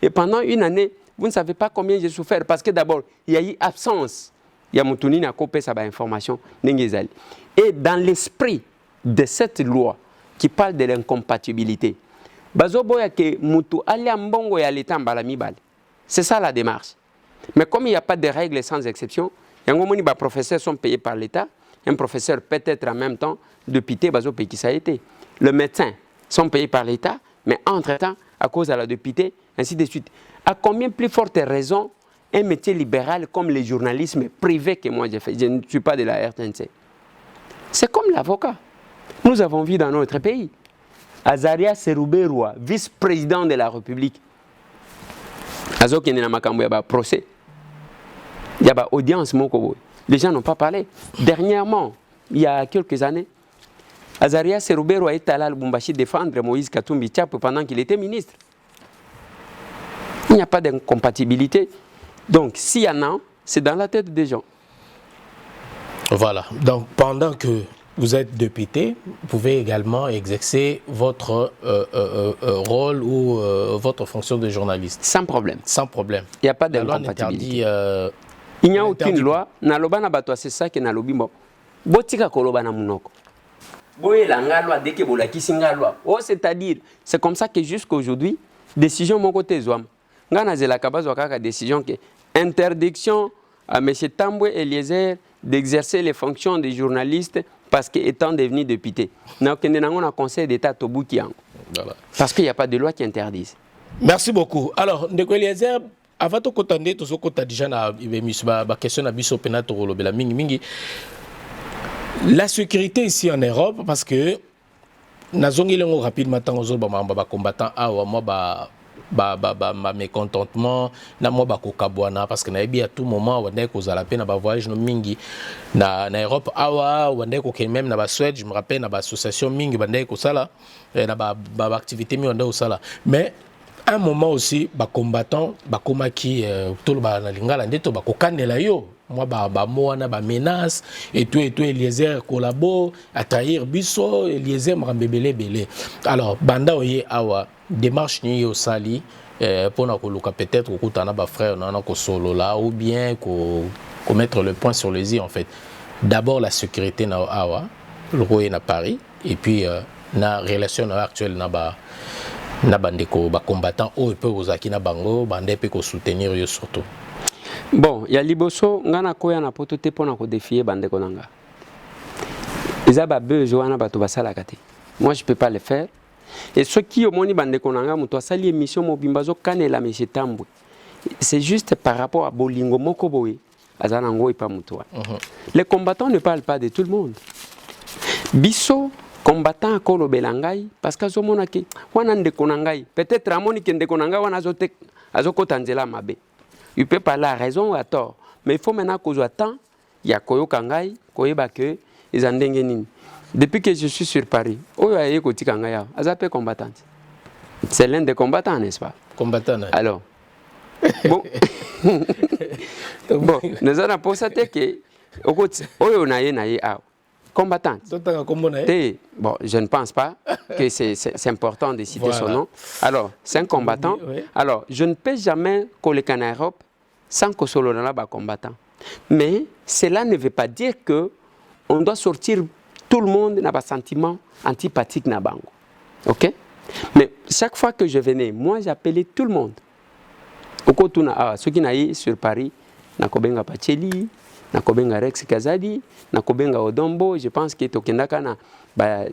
Et pendant une année, vous ne savez pas combien j'ai souffert parce que d'abord, il y a eu absence. Il y a Moutouni n'a coupé sa information. Et dans l'esprit de cette loi qui parle de l'incompatibilité, c'est ça la démarche. Mais comme il n'y a pas de règles sans exception, les professeurs sont payés par l'État, un professeur peut-être en même temps député, qui ça a été. Les médecins sont payés par l'État, mais entre-temps, à cause de la député, ainsi de suite. À combien plus forte raison un métier libéral comme le journalisme privé que moi j'ai fait? Je ne suis pas de la RTNC. C'est comme l'avocat. Nous avons vu dans notre pays. Azaria Serouberoua, vice-président de la République. Azoki n'a pas de procès. Il y a une audience. Les gens n'ont pas parlé. Dernièrement, il y a quelques années, Azaria Serouberoua est allé à Lubumbashi défendre Moïse Katumbi Tchap pendant qu'il était ministre. Il n'y a pas d'incompatibilité. Donc, s'il y en a, c'est dans la tête des gens.
Voilà. Donc, pendant que vous êtes député, vous pouvez également exercer votre rôle ou votre fonction de journaliste.
Sans problème.
Sans problème.
Il n'y a pas d'incompatibilité. Il n'y a aucune loi. C'est ça que nalobi mo. Botika koloba na munoko. C'est-à-dire, c'est comme ça que jusqu'à aujourd'hui, décision mon côté Zouam. Décision que interdiction à M. Tamboué Eliezer d'exercer les fonctions de journaliste parce qu'étant devenu député. Nous avons un conseil d'État Toboukian. Parce qu'il n'y a pas de loi qui interdise.
Merci beaucoup. Alors, Ndeko Eliezer, avant de côté to sokota déjà na ba question na biso pena to lobela mingi la sécurité ici en Europe parce que nazongi lengo rapidement tango zo ba combattant awa moi ba mécontentement na moi ba kokabwana parce que na ebi à tout moment wande ko za la peine ba voyage no mingi na Europe awa wande ko même na ba Suède je me rappelle na ba association mingi bande ko sala na ba activité mi wande ko sala mais à un moment aussi ba combattant ba komaki tout le ba na lingala ndeto ba kokanela yo moi ba moana ba menace et tout Eliezer collabo à trahir biso Eliezer mrambebele belé alors banda oye awa démarche ni yo sali pour na koluka peut-être kokutana ba frère na ko solo là ou bien ko mettre le point sur les i en fait d'abord la sécurité na awa le roi na Paris et puis na relation actuelle na bandeko ba combattant o peut ozaki na bango bande pe ko soutenir yo surtout.
Bon, ya liboso ngana koya na poto te pona ko défier bandeko nanga. Ils ont besoin na bato basala kate. Moi je peux pas le faire. Et ceux qui ont moni bandeko nanga muto sali émission mobimbazo kanela monsieur Tambwe. C'est juste par rapport à bolingo moko boye azana ngo ipa muto. Les combattants ne parlent pas de tout le monde. Biso combattant ko lo belangai parce que zo monaki wana ndeko nangai peut-être amoni ke ndeko nanga wana azote azokota nzela mabe. Il peut parler à raison ou à tort. Mais il faut maintenant qu'on soit temps. Il y a Koyo Kangai, Koyo Bake, ils en dengenini. Depuis que je suis sur Paris, Oyo Aye Koti Kangaya, Azapé combattante. C'est l'un des combattants, n'est-ce pas?
Combattant.
Alors. Bon. Bon, nous allons constater que Oyo Naye Naye A. Combattante. Bon, je ne pense pas que c'est important de citer son nom. Alors, c'est un combattant.
Oui.
Alors, je ne peux jamais coller en Europe sans que ce soit un combattant. Mais cela ne veut pas dire que on doit sortir tout le monde dans un sentiment antipathique na bango. OK? Mais chaque fois que je venais, moi j'appelais tout le monde. Ceux qui n'aillent sur Paris, Nakobenga Pacheli, Nakobenga Rex Kazadi, Nakobenga Odombo, je pense que Tokendaka na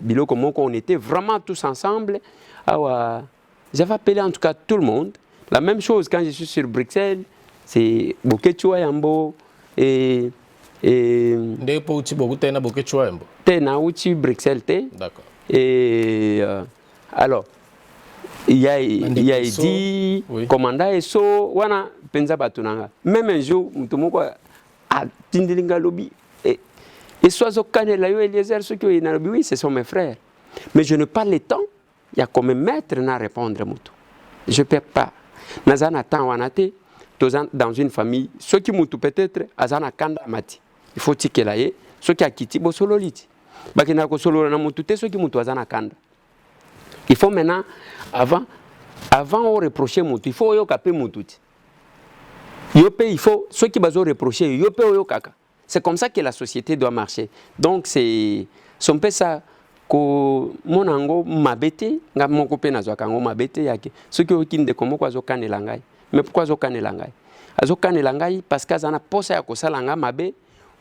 biloko moko, on était vraiment tous ensemble. J'avais appelé en tout cas tout le monde. La même chose quand je suis sur Bruxelles, c'est Bokechua Yambo et na uchi Bruxelles te.
D'accord.
Et alors il y a dit commandant Eso wana penza batunanga. Même un jour mutumoko a tindilinga lobby et soit zokanela yo Eliezer ceux qui na lobby oui ce sont mes frères. Mais je n'ai pas le temps, il y a comme maître na répondre mutu. Je peux pas. Nazana temps wanate dans une famille ceux qui mutu peut-être azana kanda mati. Il faut tikelaye ceux qui a quitté bosololiti. Bakina ko solo na mutu te ceux qui mutu azana kanda. Il faut maintenant avant on reprocher mutu, il faut yo kapé mutu. Yopé il faut ceux qui bazo reprocher yopé yo kaka. C'est comme ça que la société doit marcher. Donc c'est son peu ça ko monango mabete nga moko pe nazwa kango mabete yake. Ceux qui okinde komo kwa zo kanela ngai. Mais pourquoi zo kanela ngai? Azo kanela ngai parce que azana posa ya kosala nga mabe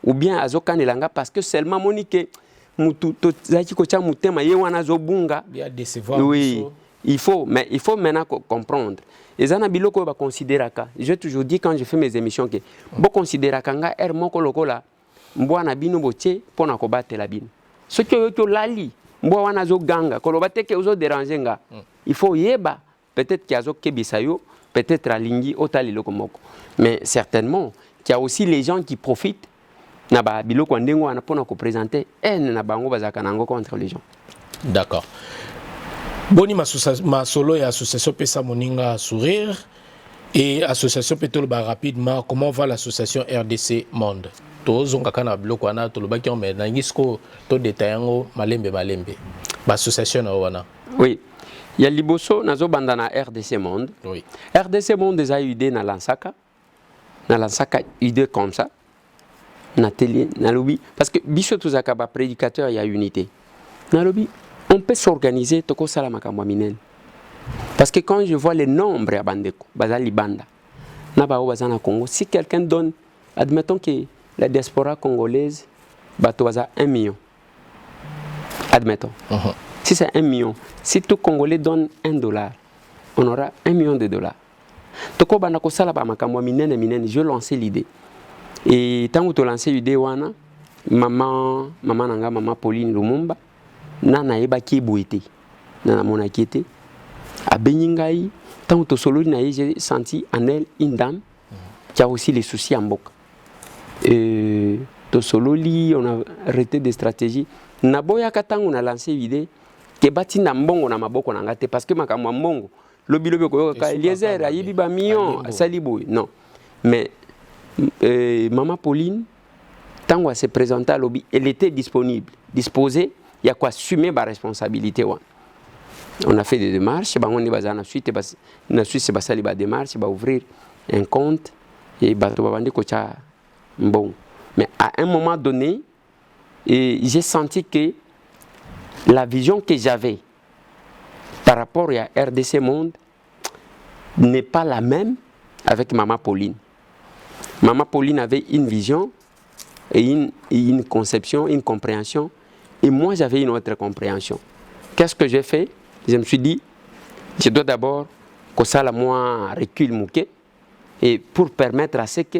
ou bien azo kanela nga parce que seulement monique mutu to zaki ko cha mutema ye wana zo bunga.
Bien décevoir.
Oui. Il faut maintenant comprendre. Et ça, biloko ba considérer ka. J'ai toujours dit quand je fais mes émissions que bo considérer kanga er moko lokola mbwana bino boche pona ko batela bino. Ce que yo lali mbwana zo ganga ko lobate ke ozo déranger nga. Il faut yeba peut-être qu'il y a zo kebisa yo, peut-être alingi otali lokomoko. Mais certainement qu'il y a aussi les gens qui profitent na ba biloko ndengo wana pona ko présenter na bango bazaka nango contre les gens.
D'accord. Boni ma solo et association Pesa Moninga Sourire et association Pétolo rapidement comment va l'association RDC Monde. Tous on kakana biloko wana to lobaki on mais nangisko to détaillango malembe association na wana.
Oui. Il y a liboso nazo bandana RDC Monde.
Oui.
RDC Monde des idée na Lansaka. Na Lansaka idée comme ça. Na télé na lobby parce que biso tous akaba prédicateur il y a unité. Na lobby on peut s'organiser toko sala makambo minene. Parce que quand je vois les nombres à Bandeko, bazali banda, na ba bazana Congo, si quelqu'un donne, admettons que la diaspora congolaise batoza 1 million. Admettons. Si c'est 1 million, si tout Congolais donne $1, on aura $1 million. toko banda ko sala ba makambo minene je lançais l'idée et tant que tu lancer l'idée wana maman Pauline Lumumba nana eba ki boité nana mona kiete a beningai tant que solo na j'ai senti en elle une dame qui a aussi les soucis en boca et to solo li on a arrêté des stratégies na boya katango na lancer l'idée ke bati na mbongo na maboko na ngate parce que makambo mbongo lobi ko ka Eliezer ayibi ba million asali boy non mais maman Pauline tango se présenter à lobby elle était disponible disposée il y a quoi assumer ba responsabilité wa on a fait des démarches ba on est bazana suite na suite ba sali ba démarche ba ouvrir un compte et ba to bandi ko cha bon mais à un moment donné j'ai senti que la vision que j'avais par rapport à RDC Monde n'est pas la même avec Maman Pauline. Maman Pauline avait une vision et une conception, une compréhension, et moi j'avais une autre compréhension. Qu'est-ce que j'ai fait? Je me suis dit, je dois d'abord que ça la moi recule mouquet et pour permettre à ce que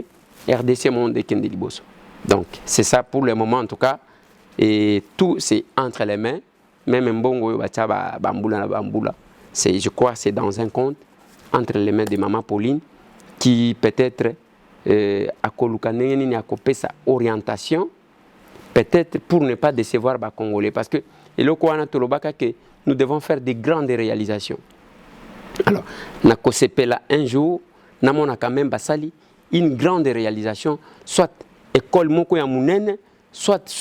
RDC Monde et Kendi Liboso. Donc c'est ça pour le moment en tout cas, et tout c'est entre les mains. Même mbongo bachaba bambula na bambula, c'est je crois c'est dans un compte entre les mains de Maman Pauline qui peut-être a kolukane ni a copé sa orientation peut-être pour ne pas décevoir les Congolais parce que eloko wana tolobaka que nous devons faire des grandes réalisations. Alors na kosepela un jour na mona quand même basali une grande réalisation soit école moko ya munene soit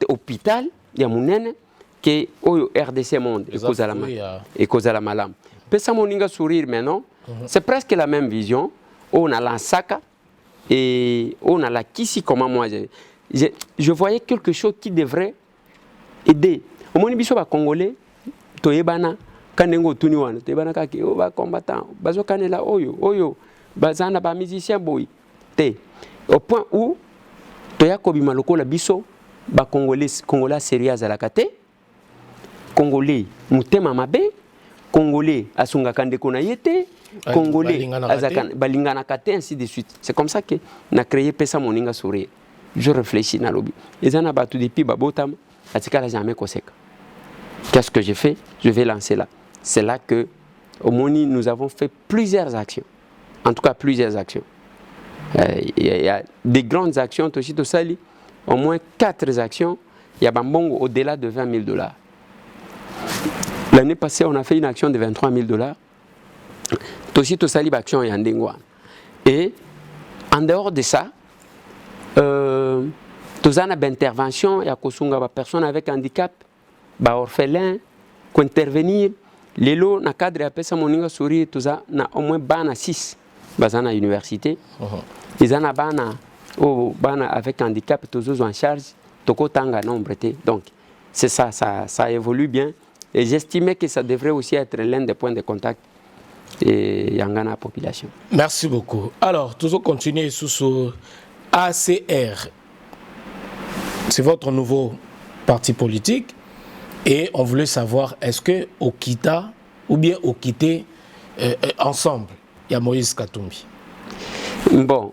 hôpital ya munene que oyo RDC Monde et cause à la malam. Pesa moninga sourire maintenant, c'est presque la même vision. On a la Saka et on a la Kisi comment moi je voyais quelque chose qui devrait aider. Au moni biso ba congolais toyebana kanengo tuni wana toyebana kake o ba combattant bazo kanela oyo bazana ba musicien boy te au point où toya kobima lokola biso ba congolais sérieux à la kate congolais mutema mabe congolais asunga kande kona yete congolais azakan balingana kate ainsi de suite. C'est comme ça que na créé pesa moninga sourire. Je réfléchis na lobby ezana batu depuis babotam atikala jamais koseka. Qu'est-ce que j'ai fait? Je vais lancer là. C'est là que au Moni nous avons fait plusieurs actions. En tout cas plusieurs actions. Il y a des grandes actions aussi to sali. Au moins 4 actions, il y a Bambongo au-delà de $20,000. L'année passée, on a fait une action de $23,000. Toshi Tosali action Yandengwa. Et en dehors de ça, Tozana d'intervention, il y a Kosunga personne avec handicap, orphelin, qui intervenir. Lelo na cadre ya pesa moninga sourire toza na au moins bana 6 bazana université. Ils bana oh, bana avec handicap, tous en charge, toko tanga nombre. Donc, c'est ça, ça évolue bien. Et j'estimais que ça devrait aussi être l'un des points de contact et Yangana population.
Merci beaucoup. Alors, toujours continuer sous ce ACR. C'est votre nouveau parti politique. Et on voulait savoir, est-ce que au Kita ou bien au Kité ensemble, il y a Moïse Katumbi?
Bon.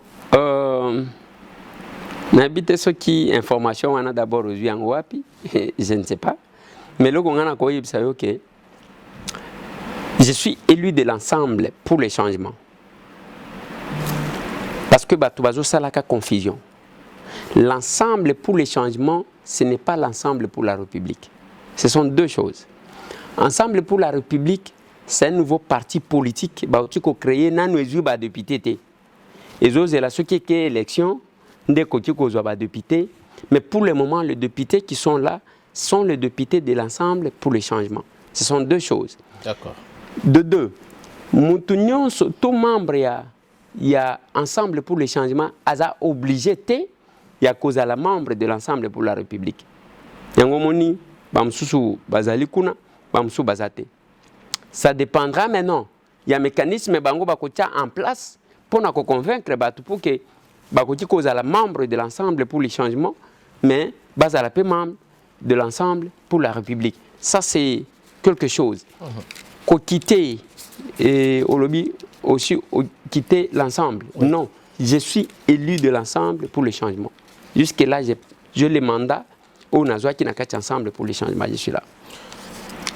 N'habite ce qui information on a d'abord reçu en Wapi, je ne sais pas. Mais le Gongana Koyib sait que je suis élu de l'ensemble pour les changements. Parce que Batoubazo Salaka confusion. L'ensemble pour les changements, ce n'est pas l'ensemble pour la République. Ce sont deux choses. Ensemble pour la République, c'est un nouveau parti politique qui a créé un député. Et autres, c'est ceux qui ont élection. Mais pour le moment, les députés qui sont là sont les députés de l'ensemble pour les changements. Ce sont deux choses.
D'accord.
De deux, tout membre il y a ensemble pour les changements, a obligé il y a cause à la membre de l'ensemble pour la République. Ça dépendra maintenant. Il y a un mécanisme en place pour nous convaincre pour que Bakoti cause à la membre de l'ensemble pour les changements, mais base à la paix membre de l'ensemble pour la République. Ça, c'est quelque chose. Qu'on quitte et au lobby aussi quitter l'ensemble. Oui. Non, je suis élu de l'ensemble pour le changement. Jusque-là, je les mandats au Nazwa qui n'a qu'à ensemble pour le changement. Je suis là.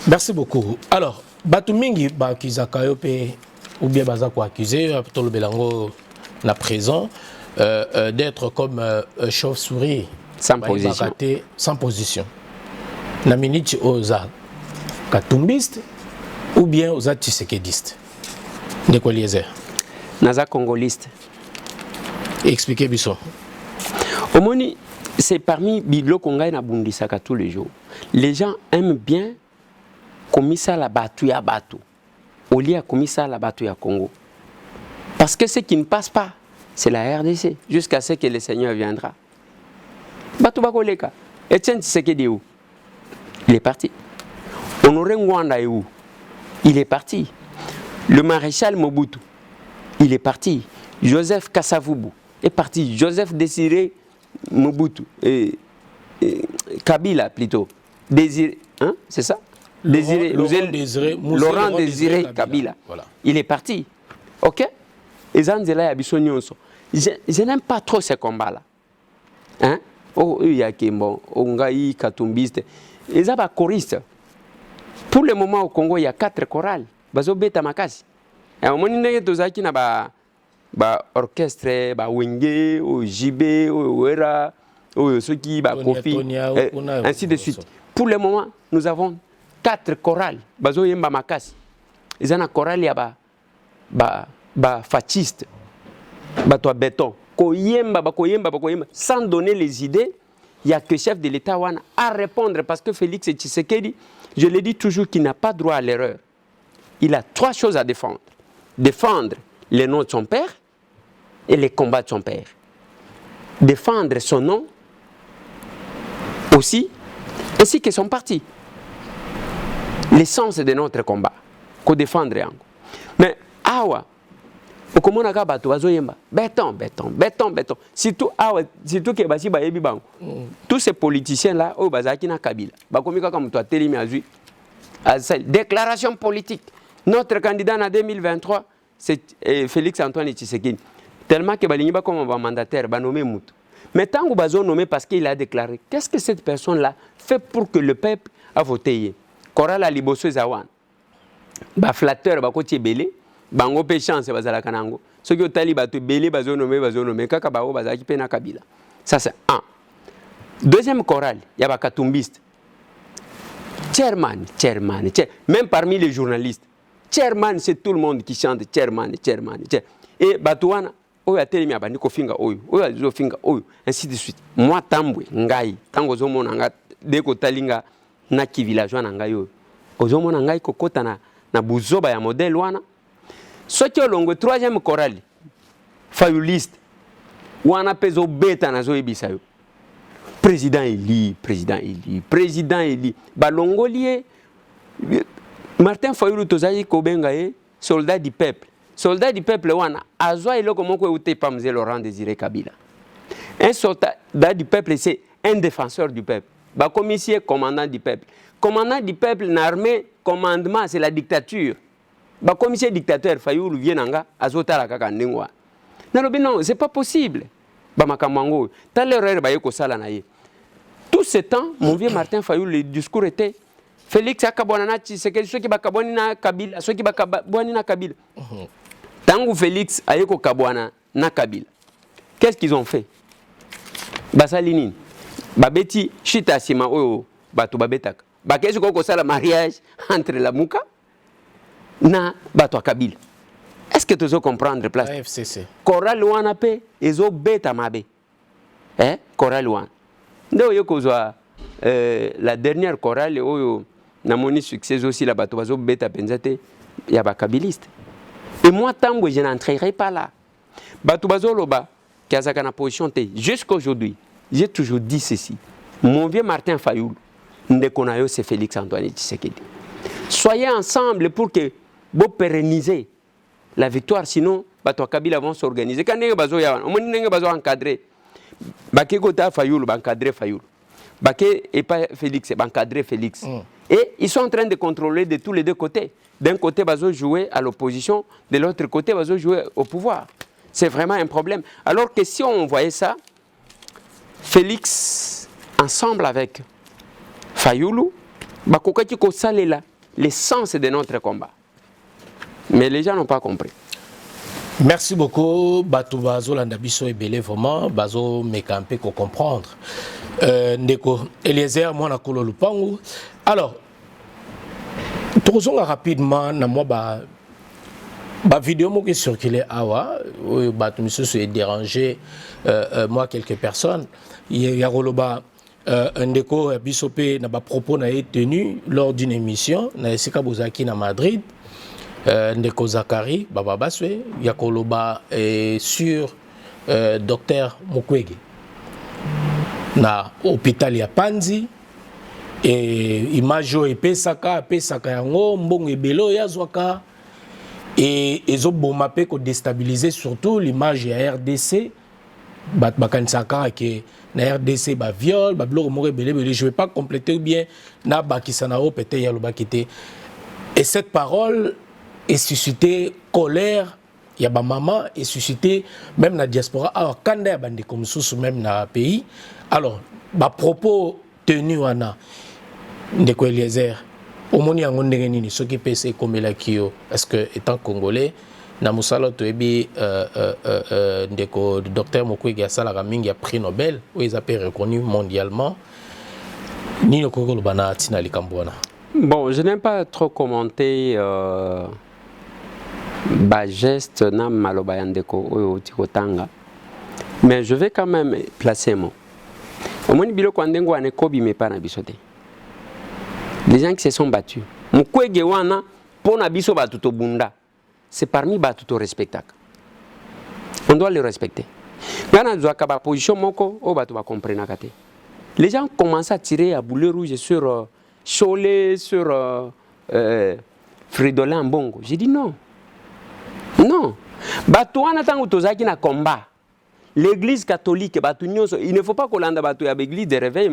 Merci beaucoup. Alors, Batumingi, Kizakayope, ou bien Bazako accusé, Tolo Belango, la présent, d'être comme chauve-souris.
Sans position.
Sans position. La minute oza katumbiste ou bien oza tshisekediste. De quoi liézer?
Naza congoliste.
Expliquez Bisson.
Omoni, c'est parmi Bilo Kongai na Bundisaka tous les jours. Les gens aiment bien Komisa la Batu ya Batu. Au lieu de Komisa la Batu ya Congo. Parce que ce qui ne passe pas, c'est la RDC. Jusqu'à ce que le Seigneur viendra. Batu Bakoleka. Etienne Tshisekedi où? Il est parti. Honoré Ngwanda est où? Il est parti. Le maréchal Mobutu, il est parti. Joseph Kasavubu est parti. Joseph Désiré Mobutu, Kabila plutôt. Désiré, hein, c'est ça? Laurent Désiré Kabila. Voilà. Il est parti. Ok? Et Zanzela Yabissonionso. Je n'aime pas trop ces combats-là. Hein? Oh, il y a Kimbo, Ongaï, Katumbiste. Ils sont choristes. Pour le moment au Congo, il y a 4 chorales. Bazo beta makasi. Et au moment où nous avons ba orchestre, ba wenge, o jibé, o wera, o soki, ba kofi, ainsi de suite. Pour le moment, nous avons 4 chorales. Bazo yemba makasi. Ils ont un chorale ya ba fasciste, ba toi béton. Koyemba, sans donner les idées, il n'y a que le chef de l'État à répondre parce que Félix Tshisekedi, je le dis toujours qu'il n'a pas droit à l'erreur. Il a 3 choses à défendre. Défendre le nom de son père et les combats de son père. Défendre son nom aussi, ainsi que son parti. L'essence de notre combat, qu'on défendre encore. Mais, awa, comment on a bateau azoyemba béton. Surtout que basi ba yebi bango. Tous ces politiciens là au bazaki na Kabila. Ba komika comme toi Telimi azui. Déclaration politique. Notre candidat en 2023 c'est Félix Antoine Tshisekedi. Tellement que balingi ba comme mandataire ba nommé Moutou. Mais tant que bazo nommé parce qu'il a déclaré, qu'est-ce que cette personne là fait pour que le peuple a voté? Korala liboso zawan. Ba flatteur ba koti belé. Bango pe chance bazala kanango. Ce qui otali bato belé bazo nommé kaka bao bazaki pe na Kabila. Ça c'est un. Deuxième chorale, il y a ba katumbiste. Chairman. Même parmi les journalistes. Chairman, c'est tout le monde qui chante chairman. Et batouana oyo atelemi abandi ko finga oyo azo finga oyo ainsi de suite. Moi tambwe ngai tango zo mona nga deko talinga na ki villageois na ngai oyo. Ozo mona ngai kokota na buzoba ya modèle wana. Ce qui est le troisième chorale, fayuliste, ou on appelle ça bêta na zoebisayo. Président Eli. Balongolier, Martin Fayulu tozayi kobengaye, soldat du peuple. Soldat du peuple wana, azwa ilo komoko ute pamze Laurent Désiré Kabila. Un soldat du peuple, c'est un défenseur du peuple. Commissaire, commandant du peuple. Commandant du peuple, l'armée, commandement, c'est la dictature. Commissaire dictateur Fayulu vienanga azota la kaka ndengwa. Non, c'est pas possible. Bamakamango, tal erreur ba yeko sala na ye. Tout ce temps, mon vieux Martin Fayulu, le discours était Félix Akabwana Tshisekedi ceux qui bakaboni na Kabila, ceux qui bakaboni na Kabila. Tangu Félix ayeko kabwana na Kabila. Qu'est-ce qu'ils ont fait? Basalinine. Babeti chita sima oyo batu babetaka. Bakesi koko sala mariage entre la muka na bato Kabila. Est-ce que tu veux comprendre place?
FCC.
Koral wana pe ezo beta mabe. Koral wana. Ndio yoko zwa la dernière chorale oyo na moni succès aussi la bato bazo beta penzate ya ba kabiliste. Et moi tambo je n'entrerai pas là. Bato bazo loba kazaka na position te jusqu'aujourd'hui. J'ai toujours dit ceci. Mon vieux Martin Fayulu ndekonayo c'est Félix Antoine Tshisekedi. Soyez ensemble pour que vous pérennisez la victoire, sinon bato Kabila vont s'organiser. Quand nenge bazo ya, on nenge bazo encadrer. Bakeko ta Fayulu, encadrer Fayulu. Baké et pas Félix, c'est encadré Félix. Et ils sont en train de contrôler de tous les deux côtés. D'un côté, Bazo jouer à l'opposition, de l'autre côté, Bazo jouer au pouvoir. C'est vraiment un problème. Alors que si on voyait ça, Félix, ensemble avec Fayoulou, Bakokaki Kosalela, l'essence de notre combat. Mais les gens n'ont pas compris.
Merci beaucoup, Batou Bazo Landabiso et Belé, vraiment, Bazo Mekampe, qu'on comprendre. Ndeko, Eliezer, moi, na Kolo Lupangu. Alors, trouvons rapidement, na moi, la vidéo qui circulait awa, Batou Monsieur se dérangé, moi, quelques personnes. Il y a Roloba, Ndeko, Bisopé, n'a pas propos n'a été tenu lors d'une émission, na Esika Bouzaki, na Madrid. Ndeko Zakari, Baba Baswe, Yakoloba sur Dr Mukwege. Na hôpital ya Panzi, et imajo et pesaka yango, mbong ebelo ya zwaka, et ezo bomapé ko déstabiliser surtout l'image ya RDC, bakansaka ke na RDC ba viol, ba bloko more belé, je vais pas compléter ou bien na bakisanao pété ya lobakité. Et cette parole et suscité colère, il y a ma maman, et suscité même la diaspora. Alors, quand il y a des comme ça, même dans le pays, alors, ma propos tenu wana, Ndeko Eliezer, au moins il y a un ce qui peut se comme la Kyo, parce que étant congolais, na musala toebi Ndeko docteur Mukwege asala mingi a prix Nobel, où ils appellent reconnu mondialement. Ni le Congo bana tina likambwana.
Bon, je n'aime pas trop commenter geste na maloba yandeko oyo tikotanga, mais je vais quand même placer mot. Au moins biloko ndengo ane kobi me pas na bisote. Les gens qui se sont battus. Mukwege wana pona biso batuto bunda. C'est parmi batuto respectaka. On doit le respecter. Ngana zwaka ba position moko o batu ba comprendre kate. Les gens commencent à tirer à boulet rouge sur Cholet, sur Fridolin Mbongo. J'ai dit non. Non. Batouana tango tozaki na combat. L'église catholique, il ne faut pas qu'on lande batou à l'église de réveil.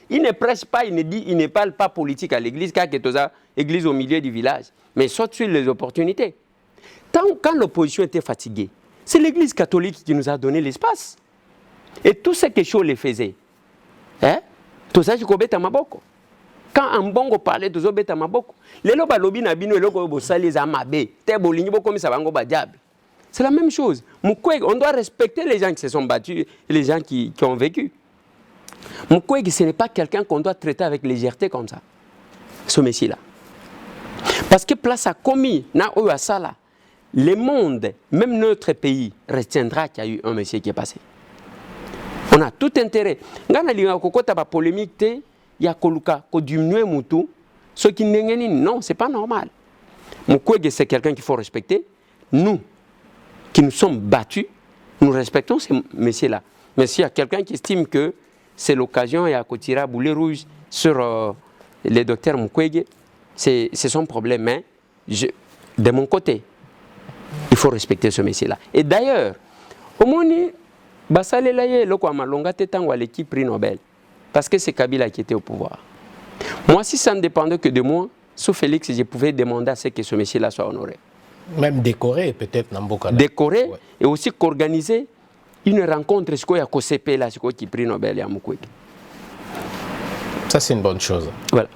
Il ne prêche pas, il ne dit, il ne parle pas politique à l'église, car il y a église au milieu du village. Mais saute sur les opportunités. Quand l'opposition était fatiguée, c'est l'église catholique qui nous a donné l'espace. Et tout ce que Cholet faisait, hein? Tout ça, je connais maboko. Quand un bongo parlait de Zobeta Maboko, les loba lobi na bino eloko bosali za mabe, te bolingi bo comme ça bango ba diable. C'est la même chose. Mukwege, on doit respecter les gens qui se sont battus, les gens qui ont vécu. Mukwege, ce n'est pas quelqu'un qu'on doit traiter avec légèreté comme ça. Ce messie-là. Parce que place a commis na Ouassala, le monde, même notre pays, retiendra qu'il y a eu un monsieur qui est passé. On a tout intérêt. Ngana linga kokota ba polémique te. Il y a Koluka, ko diminuer Moutou, ce qui n'est non, c'est pas normal. Mukwege, c'est quelqu'un qu'il faut respecter. Nous, qui nous sommes battus, nous respectons ces messieurs-là. Mais s'il y a quelqu'un qui estime que c'est l'occasion et à Kotira boulet rouge sur les docteurs Mukwege, c'est son problème. Mais de mon côté, il faut respecter ce messieur-là. Et d'ailleurs, au Moni, Basale Laye, le Kwamalonga Tetango à l'équipe prix Nobel. Parce que c'est Kabila qui était au pouvoir. Moi, si ça ne dépendait que de moi, sauf Félix, je pouvais demander à ce que ce monsieur-là soit honoré.
Même décoré, peut-être, Namboka.
Décoré, ouais. Et aussi qu'organiser une rencontre, ce qu'il y a CP là, ce qui prix Nobel à Mukwege.
Ça, c'est une bonne chose.
Voilà.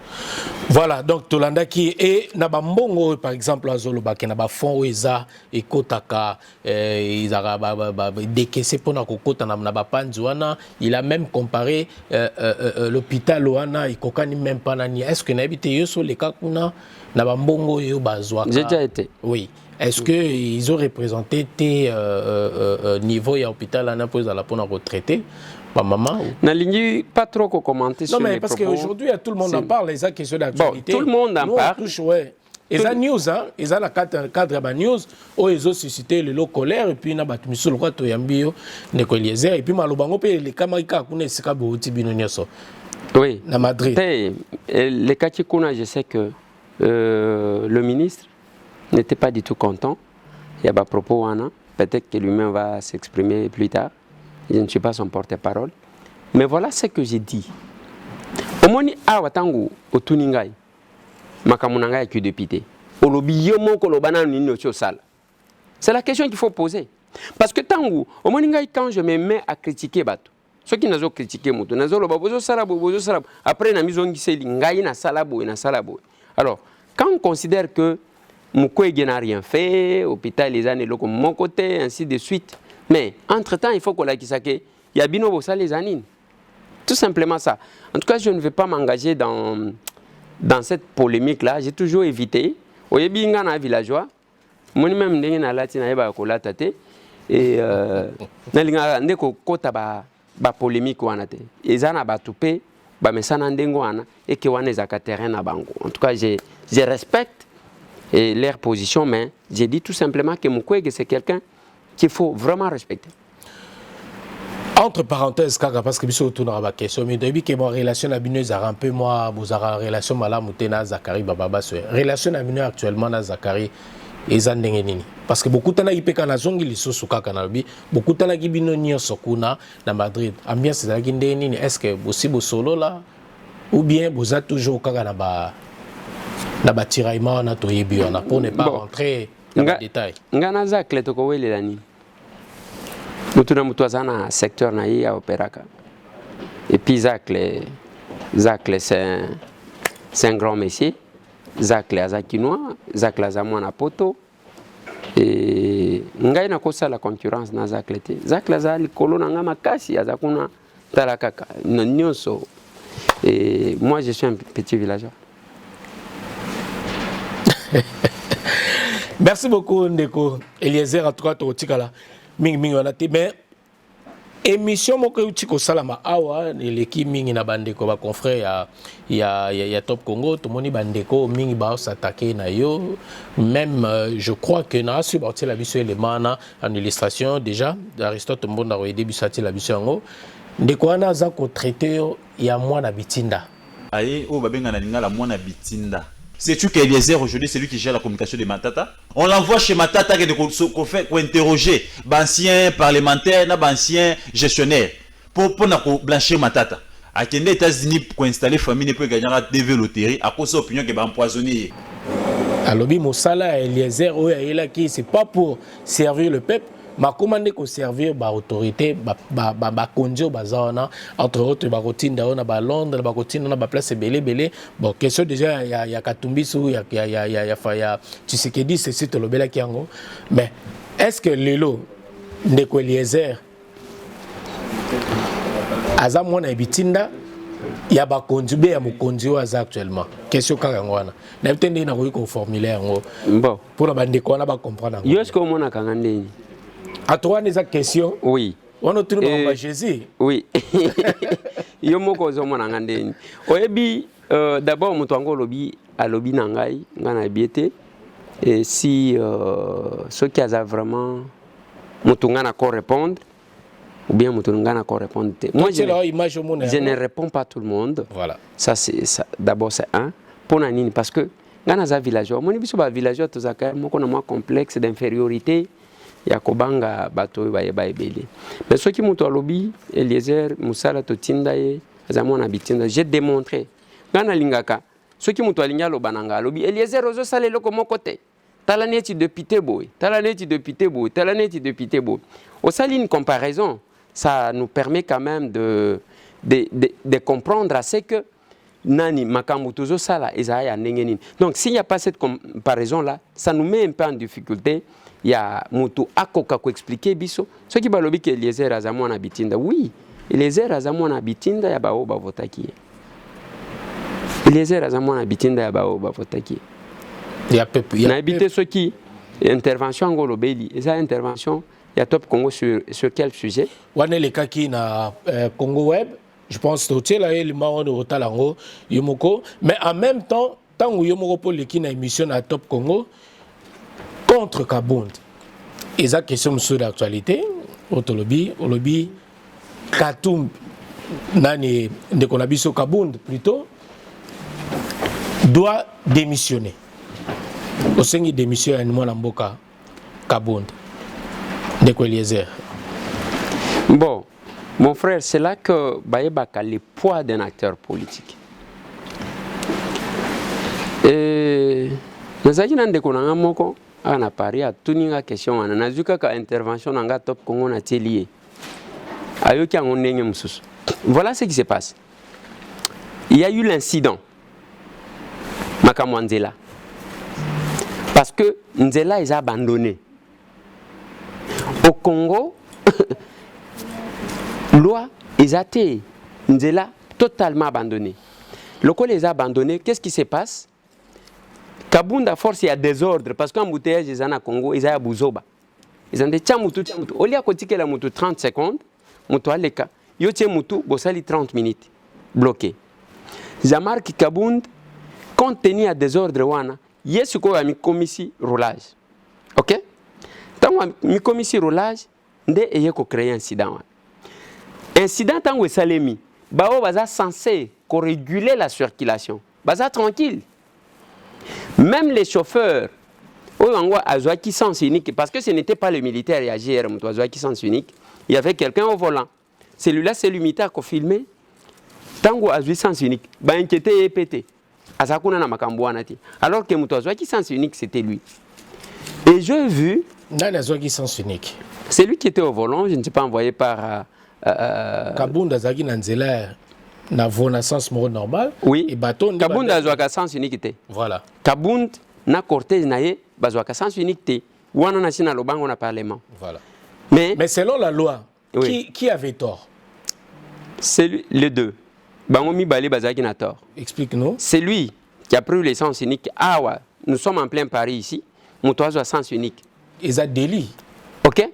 Voilà, donc Tolanda qui est Nabambongo, par exemple, à Zoloba, qui n'a pas fond, Eza, et Kotaka, ils ont décaissé pour Nakokota, Nabapanzuana. Il a même comparé l'hôpital Loana, il kokani même pas Nani. Est-ce que n'habité Yoso, les Kakuna, Nabambongo, Yobazouaka?
J'ai déjà été.
Oui. Est-ce qu'ils ont représenté tes niveaux et hôpital Lana pour la retraité? Pas maman ou...
N'allez pas trop commenter sur les propos.
Non, mais parce qu'aujourd'hui, tout le monde en parle, les questions d'actualité.
Bon, tout le monde en parle.
Touche, ouais. Et ça news, hein, ils ont la cadre de news, où ils ont suscité le lot colère, et puis ils ont battu le roi Toyambio, Ndeko Eliezer, et puis Malobango, les Kamarika, c'est Kabo Tibinonioso.
Oui.
À Madrid.
Les Kachikuna, je sais que le ministre n'était pas du tout content. Il y a des propos, peut-être que lui-même va s'exprimer plus tard. Je ne suis pas son porte-parole. Mais voilà ce que j'ai dit. omoni awa tangu otuni ngai makambo na ngai ki député olobi yo moko lobana nini ocho sala. C'est la question qu'il faut poser. Parce que tangu omoni ngai quand je me mets à critiquer bato ceux qui nazo critiquer moto nazo loba bozo sala après na mizongiseli ngai na sala boy. Alors quand on considère que Mukwege n'a rien fait, hôpital les années de mon côté, ainsi de suite. Mais entre-temps, il faut qu'on ait qu'il y a bino ça les anines. Tout simplement ça. En tout cas, je ne vais pas m'engager dans cette polémique-là. J'ai toujours évité. Au début, il y a un villageois. Moi, même, je suis là, et je suis ba polémique wana te. Ezana ba tupé, ba mesana ndengo wana et que wana ezaka terrain na bango. En tout cas, je respecte et leur position, mais j'ai dit tout simplement que Mukwege c'est quelqu'un qu'il faut vraiment respecter.
Entre parenthèses, parce que je suis retourné à la question, mais depuis que mon relation à Bino est un peu moi, vous avez une relation malamoutée na Zakari Bababa, relation à Bino actuellement na Zakari et Zandengenini. Parce que beaucoup de temps, ils ont zongi les sous kanalbi, beaucoup de temps, ils ont ni sokuna na Madrid. Ambiance Zandengenini, est-ce que vous aussi solo là, ou bien vous êtes toujours kanaba na batiraillement na toyebi on a pour ne pas rentrer dans les détails.
Ngana Zakle to ko wele lani. Mutuna mutwazana secteur na ya operaka. Et puis Zakle c'est un grand métier. Zakle azakinois, Zakle azamwana poto. Et ngai na kosa la concurrence na Zakle te. Zakle azali kolona ngama kasi azakuna talakaka nyonso. Et moi je suis un petit villageois.
Merci beaucoup Ndeko Eliezer à toi Tikala mingi on a été mais émission moko utiko salama awa eleki mingi na bandeko ba confrère ya Top Congo to moni bandeko mingi ba s'attaquer na yo même je crois que na su sorti la biso élément en illustration déjà Aristote Mbonda ro début sorti la biso ngo ndeko ana za ko traiter ya mwana bitinda
aye o babenga na lingala mwana bitinda. Sais-tu qu'Eliezer aujourd'hui c'est lui qui gère la communication de Matata? On l'envoie chez Matata pour interroger d'anciens parlementaires, d'anciens gestionnaires pour blanchir Matata. À les États-Unis pour installer famille pour gagner la TV loterie à cause de l'opinion qui va empoisonner.
Alobi Moussala Eliezer qui c'est pas pour servir le peuple. Ma commandé qu'on servir ba autorité ba kondio bazana entre autres ba rotinda on a ba Londres ba rotinda on a ba place belé bon question déjà il y a Katumbi sou il y a tu sais que dit c'est c'est le bela kiango mais est-ce que lelo ndeko Eliezer aza mona bitinda ya ba konjube ya mukondio aza actuellement question kaka ngwana na bitende na ko formulaire ngo
bon
pour ba ndeko na ba comprendre
yo est-ce que mona kanga ndeni.
À toi, des questions?
Oui.
On a trouvé Jésus.
Oui. Yo moko zo mona ngandeni. Oyebi d'abord mutuango lobi a lobi nangai ngana biete et si ceux qui a vraiment mutungana ko répondre ou bien mutungana ko répondre. Moi je ne réponds pas à tout le monde. Voilà. Ça c'est ça d'abord c'est un pour nanini parce que ngana za villageois moni biso ba villageois to zakaya moko na moi complexe d'infériorité. Ya kobanga bato ba ebele mais ce qui muto alobi Eliezer musala to tindaye azamona bitinda j'ai démontré ngana lingaka ce qui muto alinga lo bananga alobi Eliezer ozo salelo ko mokote talaneti député boy au sali une comparaison ça nous permet quand même de comprendre à ce que nani makambo tozo sala ezaya ndengenini donc s'il n'y a pas cette comparaison là ça nous met un peu en difficulté. Il y a mutu akoka ko expliquer biso ce qui balobi que Eliezer azamwana bitinda oui Eliezer azamwana bitinda ya bao ba votaki Eliezer azamwana bitinda ya bao ba votaki ya pepe na habité ce qui intervention ngolo beli et ça intervention il y a Top Congo sur quel sujet
wana le kaki na Congo Web je pense que là il m'a de rotalango yomoko mais en même temps tant yomoko pour l'équipe na émission à Top Congo contre Kabund. Et ça question sur l'actualité, Olobi Katum nani de Konabiso Kabund plutôt doit démissionner. Au sein de démission à Nimola Mboka Kabund de Eliezer.
Bon, mon frère, c'est là que Bayebaka le poids d'un acteur politique. nazalaki na ndeko na nga moko ana Paris atuni nga question wana nazwi kaka intervention na nga Top Congo na tie lié ayoki yango ndenge mosusu. Voilà ce qui se passe. Il y a eu l'incident makambo Nzela parce que Nzela est abandonné au Congo. Loi est athée, Nzela totalement abandonné. Le col les a abandonnés, qu'est-ce qui se passe? Kabunda force il y a désordre parce qu'en bouteillage ils en a Congo, ils ont à Bouzoba. Ils ont des tchamutu. Au lieu de la mutu 30 secondes, mutu aleka, yo tie mutu bosali 30 minutes bloqué. Jean-Marc Kabund compte tenu à désordre wana, yesu ko mi commissi roulage. OK? Tant mi commissi roulage, nde eye ko créer incident wana. Incident tango esalemi, bao baza censé réguler la circulation. Baza tranquille. Même les chauffeurs, qui sens unique, parce que ce n'était pas le militaire et agir, qui sens unique, il y avait quelqu'un au volant. Celui-là, c'est le militaire qui a filmé. Tango a sens unique, bah inquiété et pété. Azakuna na makambuanati. Alors que Moutouazoua qui sens unique, c'était lui. Et j'ai vu.
Qui sens unique.
C'est lui qui était au volant, je ne sais pas envoyé par.
Kabunda Zagi Nanzela na vona sens normal.
Oui. Et bateau. Kabunda Zoaka sens unique.
Voilà.
Kabund na cortège naé bazoaka sens unique. Wana national lobango na parlement.
Voilà.
Mais
selon la loi,
oui.
Qui avait tort?
C'est les deux. Bangomi Balé Bazaki na tort.
Explique-nous.
C'est lui qui a pris les sens uniques. Ah ouais, nous sommes en plein Paris ici. Moutouazo a sens unique.
Ils ont délit.
OK?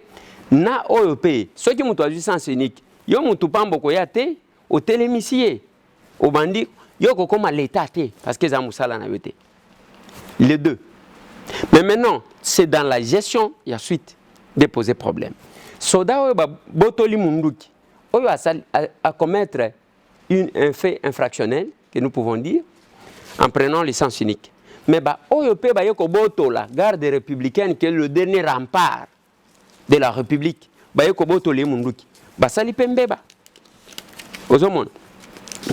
Na OEP, ceux qui ont choisi sens unique, yo mutu pambo ko yate au télémisier au bandi yo ko comme l'état té parce que za musala na yote. Les deux. Mais maintenant, c'est dans la gestion, il y a suite de poser problème. Soda ba botoli munduki. Oyo à commettre un fait infractionnel que nous pouvons dire en prenant les sens uniques. Mais bah OEP ba yoko botola garde républicaine qui est le dernier rempart de la République, ba yoko botole munduki, ba sali pembeba. Ozomon.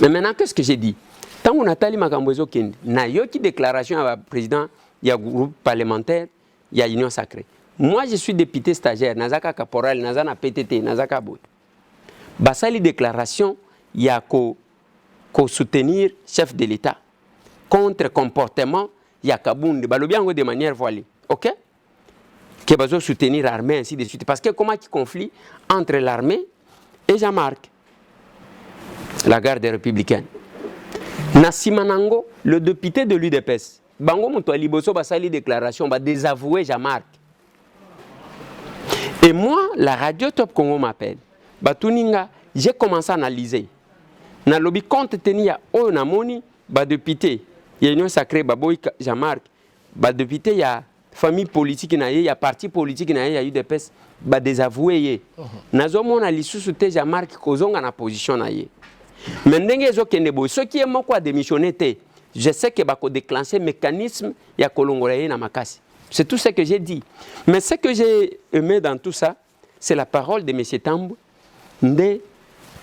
Mais maintenant qu'est-ce que j'ai dit? Tant on a tali makambozo kende, na yoki déclaration à président, il y a groupe parlementaire, il y a union sacrée. Moi je suis député stagiaire, nazaka caporal, nazana PTT, nazaka boy. Ba sali déclaration, il y a ko soutenir chef de l'État contre comportement, il y a Kabunde, ba lobiango de manière voilée. OK? Qui va soutenir l'armée, ainsi de suite. Parce que comment il y a conflit entre l'armée et Jean-Marc, la garde républicaine. Nassimanango, le député de l'UDPS, Bango Moutoua Liboso va salir déclaration, va désavouer Jean-Marc. Et moi, la radio Top Congo m'appelle. Batuninga, j'ai commencé à analyser. Na lobby compte tenu à Onamoni, ba député, il y a une sacrée, Baboy Jean-Marc, ba député, il y a famille politique, il y a parti politique, il y a eu des pèses, bah désavoué. Nazo mon alisusu te Jean-Marc kozonga na position na ye. Mais ndenge zo kenebo, ce qui est moko a démissionné te, je sais que bako déclencher mécanisme ya kolongola na makasi. C'est tout ce que j'ai dit. Mais ce que j'ai aimé dans tout ça, c'est la parole de M. Tambou. Nde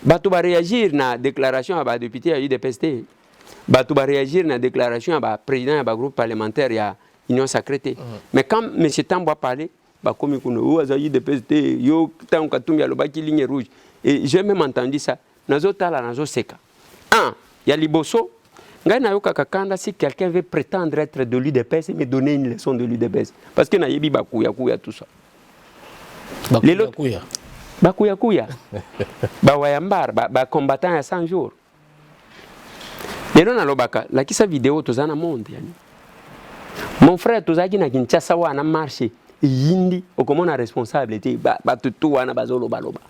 batu ba réagir na déclaration à ba député à UDPST. Batu ba réagir na déclaration à ba président à ba groupe parlementaire ya Union sacrée. Mais quand M. Tambou a parlé, bah comme il connaît, de PST, yo tant qu'atumia le baki ligne rouge. Et j'ai même entendu ça. Nazo tala nazo seka. Un, il y a Liboso. Ngai na yo kakakanda si quelqu'un veut prétendre être de l'UDPS, me donner une leçon de l'UDPS. Parce que na yebi bakuya kuya tout ça.
Bakuya kuya.
Bakuya kuya. Ba wayambar, ba combattant à 100 jours. Lelo na lobaka, la kisa vidéo tozana monde yani. Mon frère tozaki na Kinshasa wana marché yindi okomona responsabilité ba tutu wana bazolo baloba.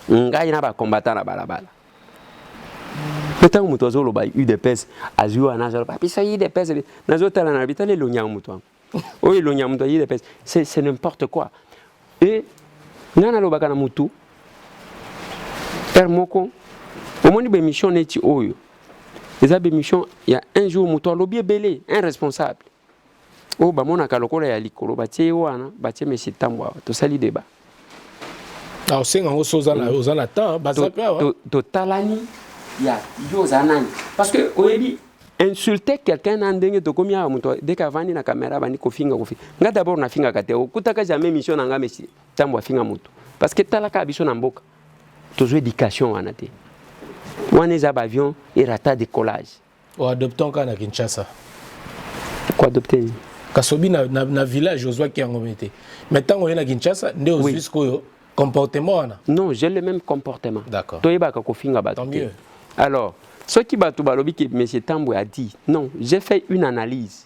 Ngai na ba combattant na balabala. Peut-être que mutu zolo ba UDPS azio ana zolo ba pisa UDPS nazo tala na bitale lonya mutu. Oui lonya mutu UDPS c'est n'importe quoi. Et nana lobaka na mutu père moko omoni be mission neti oyo. Les mission il y a un jour mutu lobi belé un responsable. Oh ba mona kalokola ya likolo batie wana batie Monsieur Tambou to sali débat.
Ah osenga osoza na temps bazaka
to talani ya yo zanani parce que oyebi insulter quelqu'un na ndenge to komi a muto dès qu'avani na caméra bani ko finga nga d'abord na finga kate okutaka jamais mission na nga mesi tambo finga muto parce que talaka biso na mboka tozo éducation wana te wana za avion et rata décollage
o adoptant kana Kinshasa
quoi adopter
kasobi na village ozwa ki yango mete maintenant on est na Kinshasa nde ozwi skoyo comportement wana
non j'ai le même comportement
d'accord
toyeba ko finga ba
tant mieux
alors ce qui batu balobi que M. Tambwe a dit, non, j'ai fait une analyse.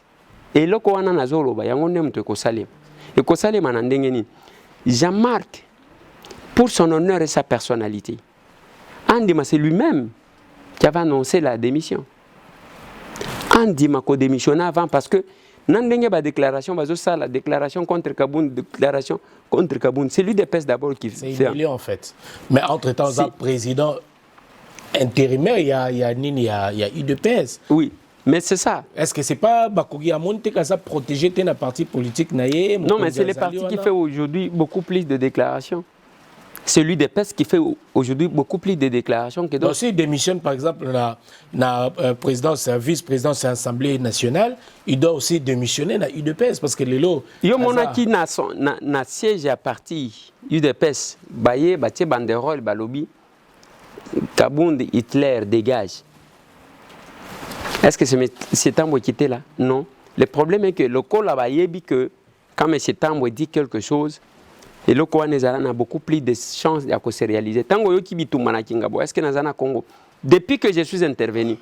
Et là, quand on a zoloba, yango ne mte ko salem. Et ko salem anandengeni. Jean-Marc, pour son honneur et sa personnalité, Andima c'est lui-même qui avait annoncé la démission. Andima ko démissionné avant parce que nandenge ba déclaration, bazo ça la déclaration contre Kaboun, déclaration contre Kaboun. C'est lui des pèses d'abord qui fait.
C'est humiliant en fait. Mais entre-temps, le président intérimaire, il y a UDPS.
Oui, mais c'est ça.
Est-ce que c'est pas Bakogi a monté qu'à ça protéger un parti politique naïe?
Non, mais c'est les partis qui fait aujourd'hui beaucoup plus de déclarations. C'est l'UDPS qui fait aujourd'hui beaucoup plus de déclarations que d'autres.
Donc, s'il démissionne, par exemple, la présidence, vice-présidence de l'Assemblée nationale, il doit aussi démissionner dans l'UDPS parce que les lots.
Il y a mon qui n'a siège à parti UDPS, Baye, Batie Banderole, Balobi. Kabound, Hitler, dégage. Est-ce que c'est Tambwe qui était là? Non. Le problème est que le col là-bas, il dit que quand M. Tambwe dit quelque chose, et le Koa a beaucoup plus de chances de se réaliser. Tango qui bitu manakingabo. Est-ce que Nazana Congo? Depuis que je suis intervenu,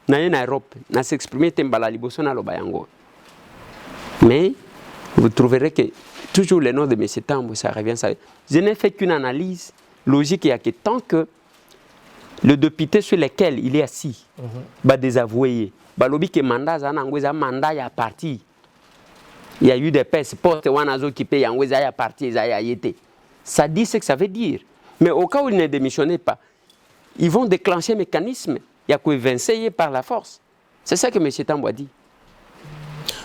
na Europe, na s'exprimer tembala liboso na lobayango. Mais vous trouverez que toujours le nom de M. Tambwe, ça revient. Ça. Je n'ai fait qu'une analyse logique et que tant que le député sur lequel il est assis va désavouer. Balobi que mandat zanangweza mandat ya parti. Il y a eu des pèses porte wanazo qui paye angweza ya parti ya yete. Ça dit ce que ça veut dire. Mais au cas où il ne démissionne pas, ils vont déclencher un mécanisme. Il y a quoi évincer par la force. C'est ça que M. Tambwe a dit.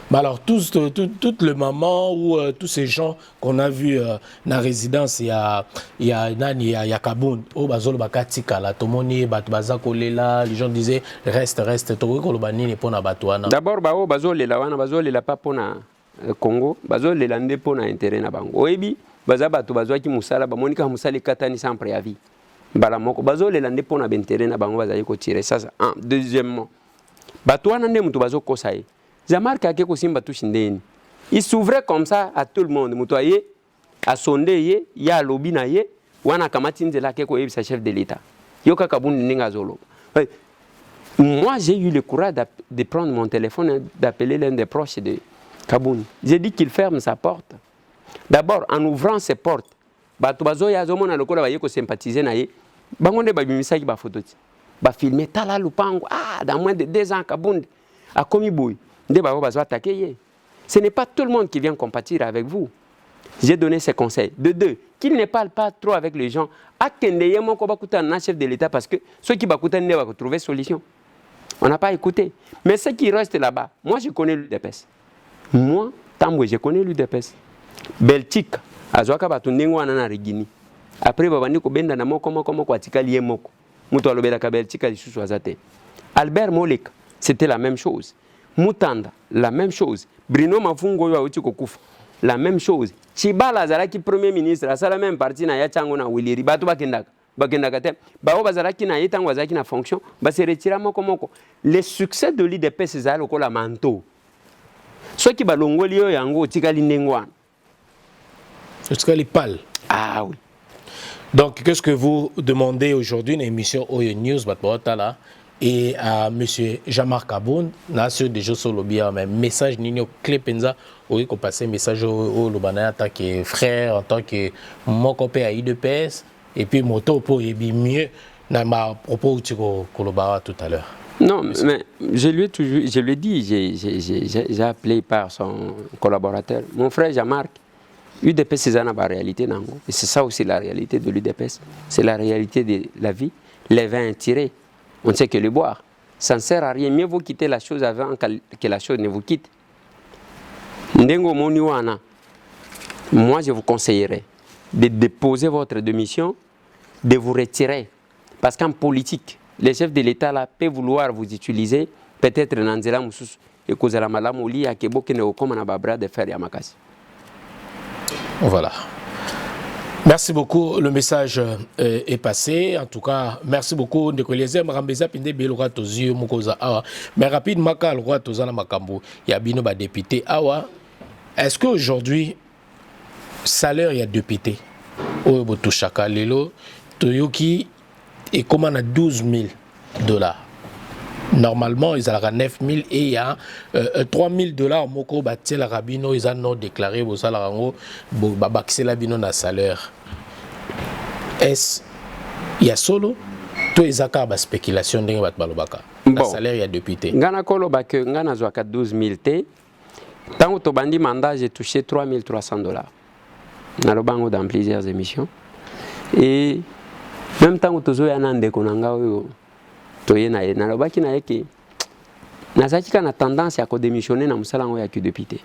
Mais alors, tout le moment où tous ces gens qu'on a vus dans la résidence, il y a Kaboun, au Bazolo Bakatika, la Tomoni, Bazakolela, les gens disaient reste, Togolobani n'est pas na Batouana.
D'abord, Bazole la pas pour na Congo, Bazole l'ande pour na intérêt na Bango. Oebi, Bazabatu Bazwaki Moussala, Monika Moussali Katani sans préavis. Balamoko, Bazole l'ande pour na intérêt na Bango, Bazayiko tirer ça. Deuxièmement, Batouana ne mutu Bazoko Sae. Jean-Marc a quelque chose de il s'ouvrait comme ça à tout le monde. Moutoye, à sondé, il y a lobby naye, ou à Kamatin de la Keko sa chef de l'État. Yoka Kaboun Ningazolo. Moi, j'ai eu le courage de prendre mon téléphone et d'appeler l'un des proches de Kaboun. J'ai dit qu'il ferme sa porte. D'abord, en ouvrant ses portes, Batubazo Yazomon a le courage de sympathiser naye, Bangonde Babimisa qui va photo. Va filmer Tala Lupango. Ah, dans moins de 2 ans, Kaboun a commis bouille. Ce n'est pas tout le monde qui vient compatir avec vous. J'ai donné ces conseils. De 2, qu'il ne parle pas trop avec les gens. Chef de l'État parce que ceux qui vont trouver solution. On n'a pas écouté. Mais ceux qui restent là-bas, moi je connais l'UDPS. Moi, Tambwe, je connais l'UDPS. Belgique, Azwaka Batundengo Anana Regini. Après, Babani Kobenda Namo, comment Kwatika Liemoko. Mouto Alobelaka Belgique, Albert Molek, c'était la même chose. Moutanda, la même chose. Bruno Mafungo Yauti Kokouf, la même chose. Chibala Zaraki, Premier ministre, à la même partie, na Yachango na Willy, Batu Bakendaka, Bao Bazaraki na Yetan Wazaki na fonction, se retira Mokomoko. Les succès de l'IDP, c'est ça, le manteau. Ceux qui balongolio yango, Tikali Nengwan.
Tikali Pal.
Ah oui.
Donc, qu'est-ce que vous demandez aujourd'hui, une émission Oyo News, Batbotala? Et à M. Jean-Marc Kaboun, là, sur des jeux sur le bien, mais message Nino Clépenza, oui, qu'on passe message au Lobana en tant que frère, en tant que mon copain à IDPS, et puis moto pour y mieux, dans ma propos que Kolobara tout à l'heure.
Non, mais je lui ai dit, j'ai appelé par son collaborateur, mon frère Jean-Marc, UDPS c'est la réalité, et c'est ça aussi la réalité de l'UDPS, c'est la réalité de la vie, les vins tirés. On ne sait que le boire. Ça ne sert à rien. Mieux vaut quitter la chose avant que la chose ne vous quitte. Ndengo Moniwana, moi je vous conseillerais de déposer votre démission, de vous retirer. Parce qu'en politique, les chefs de l'État là peuvent vouloir vous utiliser peut-être na nzela mususu ekozala malamu lia ke bokende okoma na ba bras de fer ya makasi.
Voilà. Merci beaucoup, le message est passé. En tout cas, merci beaucoup. Ndekoleze Marambeza Pinde Belora Tozio Mukoza Awa. Mais rapidement, quand le roi Tozana Makambo, il y a bino ba député Awa. Est-ce qu'aujourd'hui, salaire il y a député au Botushaka Lelo, Toyoki et comment on a $12,000. Normalement, ils ont 9 000 et il y a $3,000 moko batie la rabino, ils ont non déclaré au salaire baxé la bino na salaire. Est-ce il y a solo to ezaka ba spéculation ndenge bat balobaka. Na salaire il y a député.
Ngana koloba que ngana zwaka 12,000 te. Tant que bandi mandat j'ai touché $3,300. Na lobango dans plusieurs émissions. Et même temps que tozo ya nande konanga oyo toyena na lobaki na yeke nazaki kana tendance à démissionner na musala ngo ya député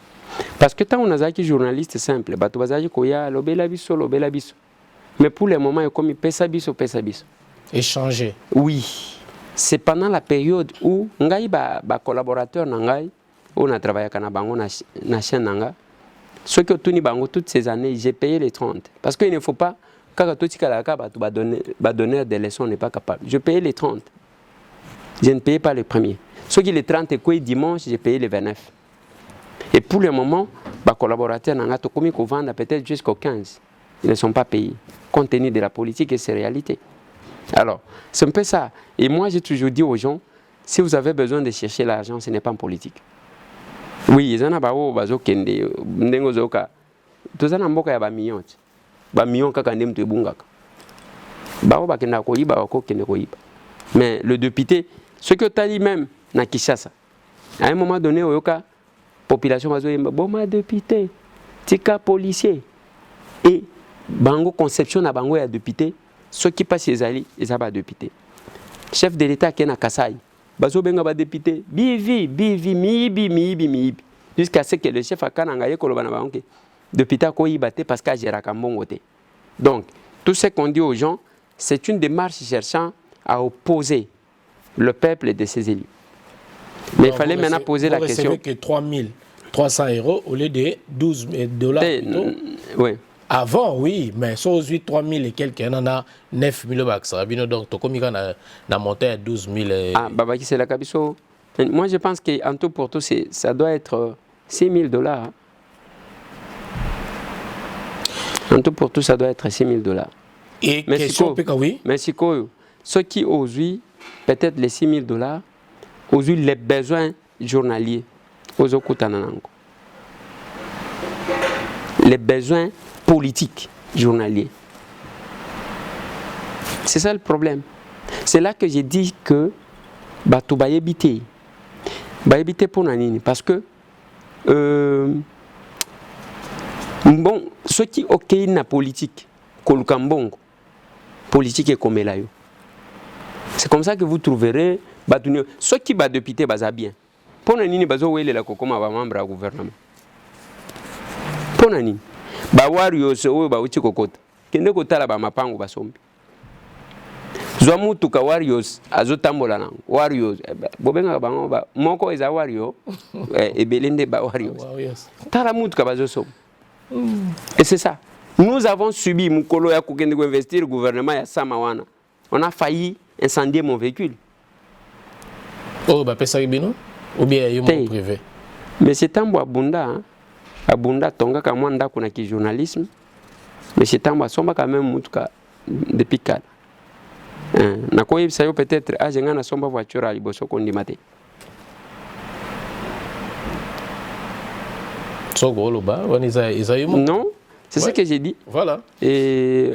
parce que tant on nazaki journaliste simple bato bazaki koya lobela biso mais pour le moment comme pesa biso
échanger.
Oui, c'est pendant la période où ngai ba collaborateur na ngai on a travaillé kana bango na chaîne nanga ceux qui tuni bango toutes ces années j'ai payé les 30 parce qu'il ne faut pas quand tout tikalaka bato ba donner des leçons n'est pas capable. Je payais les 30. Je ne payais pas les premiers. Ceux qui les 30 et quoi dimanche, j'ai payé les 29. Et pour le moment, les collaborateurs n'ont pas commis qu'on vende peut-être jusqu'au 15. Ils ne sont pas payés, compte tenu de la politique et ses réalités. Alors, c'est un peu ça. Et moi, j'ai toujours dit aux gens, si vous avez besoin de chercher l'argent, ce n'est pas en politique. Oui, ils en ont pas bazo kende, ndengo zoka. Tous en amboka ya ba millions. Ba millions kaka ndem te bungaka. Bao ba kenda ko yiba ko kende ko yiba. Mais le député, ce que tu as dit même, na Kinshasa, à un moment donné, la population va dire bon, ma député, tika policier. Et bango conception na bango ya député, ceux qui passent chez Ali, ils sont pas député. Chef de l'État qui est na Kasai, bazo benga ba député, bivi, miibi. Jusqu'à ce que le chef a kanangaye koloba na bango député ko yibate parce que gérera kambongo te. Donc, tout ce qu'on dit aux gens, c'est une démarche cherchant à opposer le peuple de ses élus. Mais il fallait maintenant poser la question.
Que 3,300 € au lieu de $12,000.
Oui.
Avant, oui, mais sur 3,000 et quelques, il y en a 9,000 $. Donc, comme il y a monté à 12,000.
Ah, Babaki, c'est la Kabiso. Moi, je pense qu'en tout pour tout, ça doit être $6,000. En tout pour tout, ça doit être $6,000.
Et question, oui.
Mais si ceux qui osent, peut-être les $6,000, osent les besoins journaliers, osent les besoins politiques journaliers. C'est ça le problème. C'est là que j'ai dit que Batou va éviter pour Nanini. Parce que bon, ceux qui ont la politique, Kolukambongo, politique est comme là. C'est comme ça que vous trouverez ceux qui battent député baza bien. Pour Nanini, bazo wele la kokoma ba membre du gouvernement. Pour Nanini, ba wario se o ba uchi kokota. Kende kotala ba mapango ba sombi. Zwamu tuka warriors azotambola nango. Warriors bobenga bango ba moko eza wario ebelende ba warriors. Tala mutuka bazo sombi. Et c'est ça. Nous avons subi Mukolo ya kokende ko investir le gouvernement ya Samawana. On a failli incendier mon véhicule.
Oh, bah, pesa bino ou bien yo mon privé.
Mais c'est tambo abunda, abunda tonga ka mwanda kuna ki journalisme. Mais c'est tambo somba quand même mutuka depuis kala. Na ko yebisa yo peut-être ajenga na somba voiture ali boso ko ndimate.
So golo ba, on
non, c'est ce que j'ai dit.
Voilà.
Et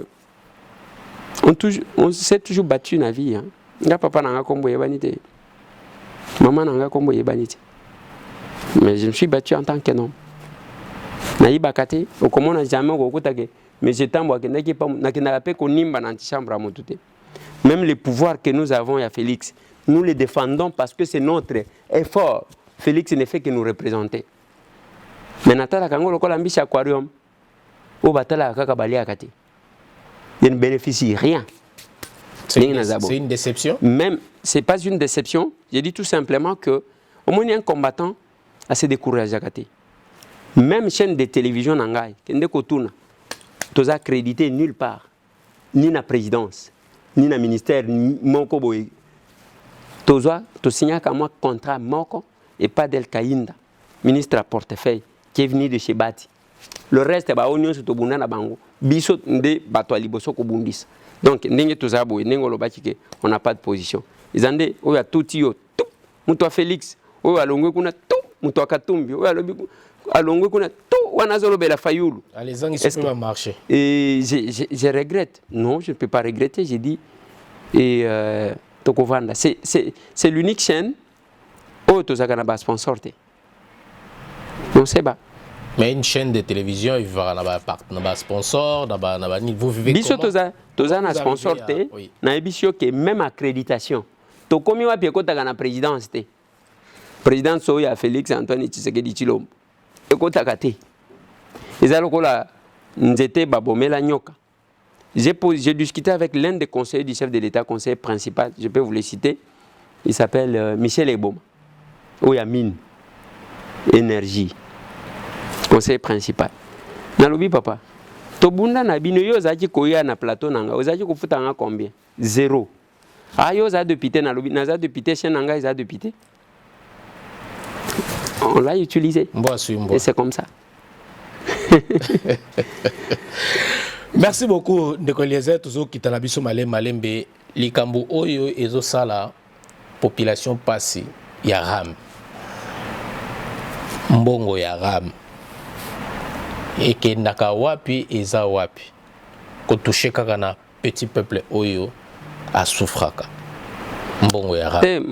on s'est toujours battu na vie. Nga papa nanga kombo yebanite. Maman nanga kombo yebanite. Mais je me suis battu en tant qu'homme. Naï bakate, au comment on n'a jamais rencontré. Mais j'étais en bois qui n'est pas n'a pas qu'on nimba dans chambre à monter. Même les pouvoirs que nous avons à Félix, nous les défendons parce que c'est notre effort. Félix ne fait que nous représenter. Mais natala kango lokola mbishi aquarium, au batala kaka bali akate. Il ne bénéficie rien.
C'est une déception.
Même, c'est pas une déception. J'ai dit tout simplement que au moins un combattant a se découragé. Même chaîne de télévision n'angai, kende kotuna, tous accrédité nulle part, ni na présidence, ni na ministère, ni moko boy. Toza, to signa comme moi contrat moko et pas del Kainda, ministre à portefeuille, qui est venu de chez Bati. Le reste, bah, on y est na bango. Biso nde bato aliboso ko bundis. Donc, ndenge toza boy, nengo lo bati ke, on n'a pas de position. Ils ont dit, oya touti yo, tout, muto Félix, oya longwe kuna, tout, muto Katumbi, oya lobi alongwe kuna, tout, wanazolo bela fayulu.
Les gens, ils peuvent marcher.
Et je regrette. Non, je ne peux pas regretter, j'ai dit. Et Tokovanda, c'est l'unique chaîne où toza kana ba sponsorté. Non, c'est pas.
Mais une chaîne de télévision, il va avoir un sponsor, vous vivez
biso
comment?
Toza na sponsor te, na ebisio ke même accréditation. To komi wa pie kota na présidence te. Président Soya Félix Antoine Tshisekedi Tshilombo. Ekota kate. Ezalo kola nzete babomela nyoka. J'ai discuté avec l'un des conseillers du chef de l'État, conseiller principal, je peux vous le citer. Il s'appelle Michel Eboma. Oya mine énergie. Conseil principal. Nalobi papa. Tobunda na bino yo zaki koya na plateau nanga. Ozaki kofuta nga combien? 0. Ah yo za député nalobi naza député chez nanga za député. On l'a utilisé. Et c'est comme ça.
Merci beaucoup Ndekoliezer toujours qui t'a biso malembe likambo oyo ezo sala population passé ya ram. Mbongo ya ram. Et naka wapi eza wapi ko toucher kaka na petit peuple oyo a souffraka mbongo ya ram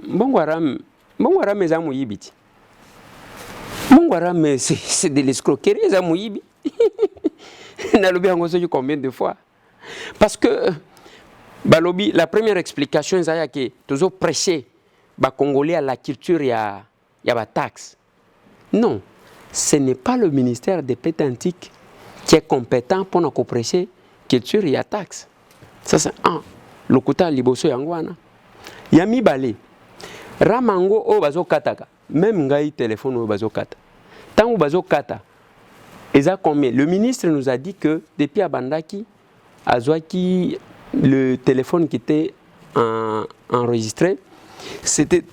mbongo ram eza muyibiti mbongo ram c'est de l'escroquerie eza muyibi nalobi yango soki combien de fois parce que balobi la première explication eza que toujours prêcher ba congolais à la culture ya ba taxe non. Ce n'est pas le ministère des Pétantiques qui est compétent pour nous prêcher culture et taxe. Ça c'est un. Le kota liboso yangwana. Yami balé. Ramango o bazo kataka. Même ngai téléphone o bazo kata. Tant o bazo kata. Eza combien? Le ministre nous a dit que depuis Abandaki, Azwaki, le téléphone qui était enregistré, c'était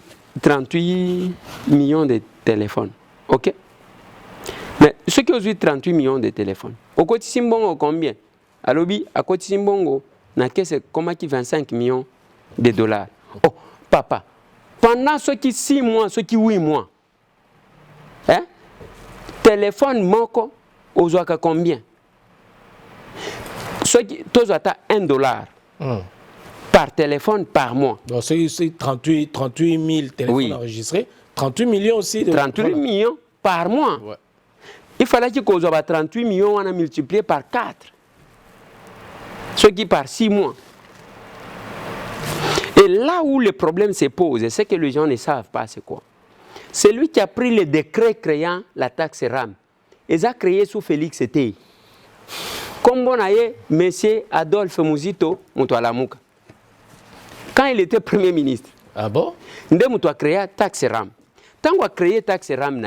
38 millions de téléphones. OK? Mais ceux qui ont eu 38 millions de téléphones, au côté Simbongo combien? À l'obi, à côté Simbongo, n'a que c'est comment qui 25 millions de dollars. Oh, papa, pendant ceux qui 6 mois, ceux qui 8 mois, hein? Téléphone moko, aux oaka combien? Ceux qui, tous à $1 par téléphone par mois.
Donc c'est 38 000 téléphones enregistrés, 38 millions aussi.
38 millions par mois. Ouais. Il fallait qu'il y ait 38 millions, on a multiplié par 4. Ce qui par 6 mois. Et là où le problème se pose, c'est que les gens ne savent pas c'est quoi. C'est lui qui a pris le décret créant la taxe RAM. Ils ont créé sous Félix Téy. Comme on a eu M. Adolphe Muzito Moutoualamuka. Quand il était Premier ministre.
Ah bon?
Il a créé la taxe RAM. Tant qu'on a créé la taxe RAM,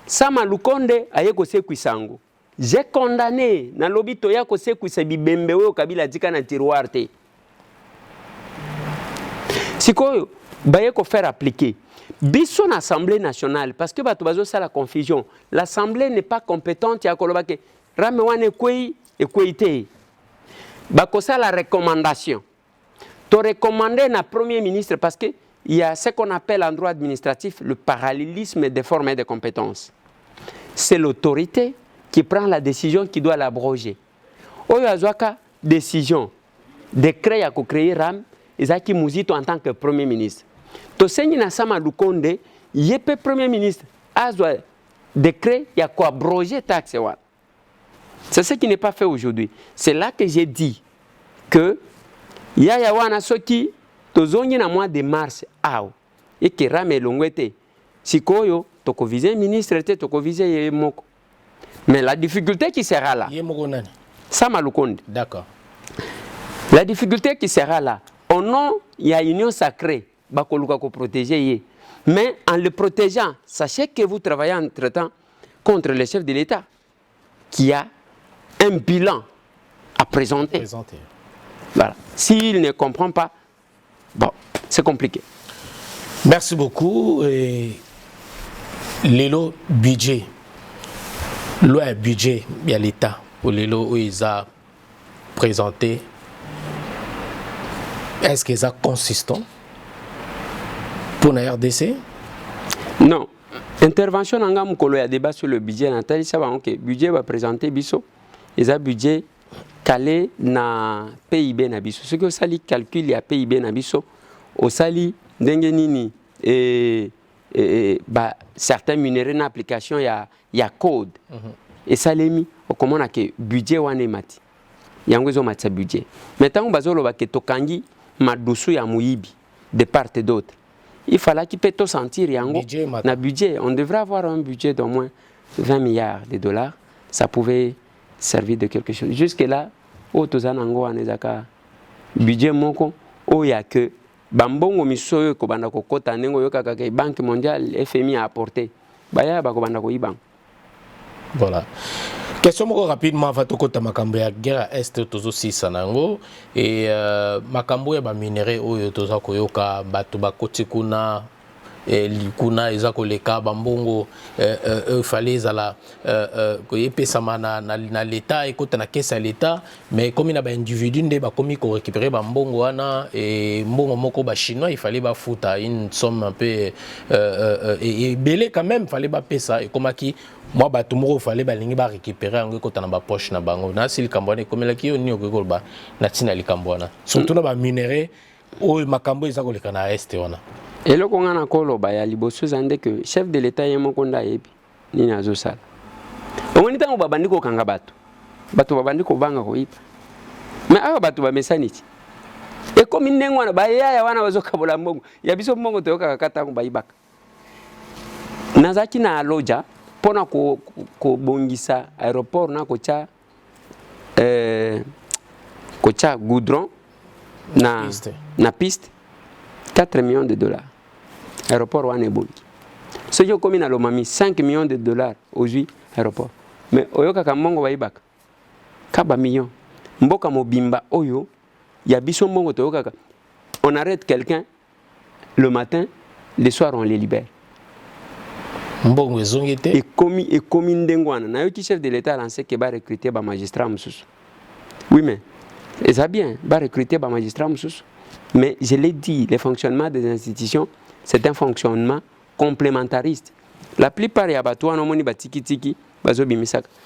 Sama Lukonde aye kose kwisango. J'ai condamné na lobito ya kose kwisa bibembe weyo kabila dika na tiroir te. Sikoyo baye ko faire appliquer. Biso na Assemblée nationale parce que bato bazo ça la confusion. L'Assemblée n'est pas compétente ya koloba ke rame wane kwei e kweite. Bako ça la recommandation. To recommander na premier ministre parce que il y a ce qu'on appelle en droit administratif le parallélisme des formes et des compétences. C'est l'autorité qui prend la décision qui doit l'abroger. Oyo azwaka décision, décret ya ko créer RAM, ezaki muzito en tant que premier ministre. To senyi na sama Lukonde, yepe premier ministre, azwa décret ya ko abroger taxe wa. C'est ce qui n'est pas fait aujourd'hui. C'est là que j'ai dit que ya wana soki tozongi na mois de mars aw et que RAM elongwete sikoyo toko viser ministre te toko viser yemoko. Mais la difficulté qui sera là.
Yemoko nani?
Sama Lukonde.
D'accord.
La difficulté qui sera là, au nom, il y a une union sacrée, bakoluka ko protéger. Mais en le protégeant, sachez que vous travaillez entre-temps contre le chef de l'État, qui a un bilan à présenter. Voilà. S'il ne comprend pas, bon, c'est compliqué.
Merci beaucoup. Lelo budget. Le budget, il y a l'État. Pour Lelo, où ils ont présenté. Est-ce qu'ils sont consistants pour la RDC?
Non. Intervention en gamme, il y a débat sur le budget. Nathalie, ça va, ok. Le budget va présenter Bisso. Ils ont budget calé na PIB na Bisso. Ce que ça li calcule, il y a PIB na Bisso. Au sali, dengenini, certains minéraux dans l'application, il y a code. Et ça l'est mis. Comment on a que budget ou mati. Il y a un budget. Maintenant, on va dire que tokangi madusu ya muibi de part et d'autre. Il fallait qu'il puisse sentir un budget. On devrait avoir un budget d'au moins 20 milliards de dollars. Ça pouvait servir de quelque chose. Jusque-là, au Tozanango, Anezaka, budget moko, il y a que Bambongo Misoyo, Kobandako Kota, Nengo Yokaka, Banque mondiale, FMI a apporté. Baya Bakobandako Iban.
Voilà. Question rapidement, Vatokota Makambo ya guerre est tozo 6 sanango et Makambo ya ba minéraux oyo toza koyoka bato bakoti kuna likuna eza koleka bambongo fallait zala koyepesama na l'état ekota na caisse à l'état mais comme ina ba individu nde ba komi ko récupérer bambongo wana et mbongo moko ba chinois il fallait ba futa une somme un peu et belé quand même fallait ba pesa et comme qui moi bato moko fallait ba lingi ba récupérer ngo kota na ba poche na bango na sili kambwana comme la ki oni ko ba na tina likambwana surtout na ba minéraux o makambo eza koleka na est wana.
Et là, on a encore le liboso zande que chef de l'État est mon conda ebi ni nazo sala. On est en babandi ko kanga bato. Bato babandi ko banga ko ipa. Mais aba bato ba mesaniti. Et comme indengo na ba ya wana bazo kabola mbongo. Ya biso mbongo to kaka ko ba ibaka. Nazaki na loja pona ko bongisa aéroport na ko cha goudron na piste 4 millions de dollars. Aéroport Wanebongi. Ce qui est commis à l'Omami, 5 millions de dollars aujourd'hui, aéroport. Mais Oyoka Kamongo Waibak, 4 millions. Mboka Mobimba Oyo, il y a Bisson Mongo Toyoka. On arrête quelqu'un le matin, le soir on les libère. Et commis Ndengwana. Nayoki chef de l'État a lancé qu'il va recruter un magistrat Moussous. Oui, mais, et ça bien, va recruter un magistrat Moussous. Mais je l'ai dit, le fonctionnement des institutions, c'est un fonctionnement complémentariste. La plupart, il y a batouan, on tiki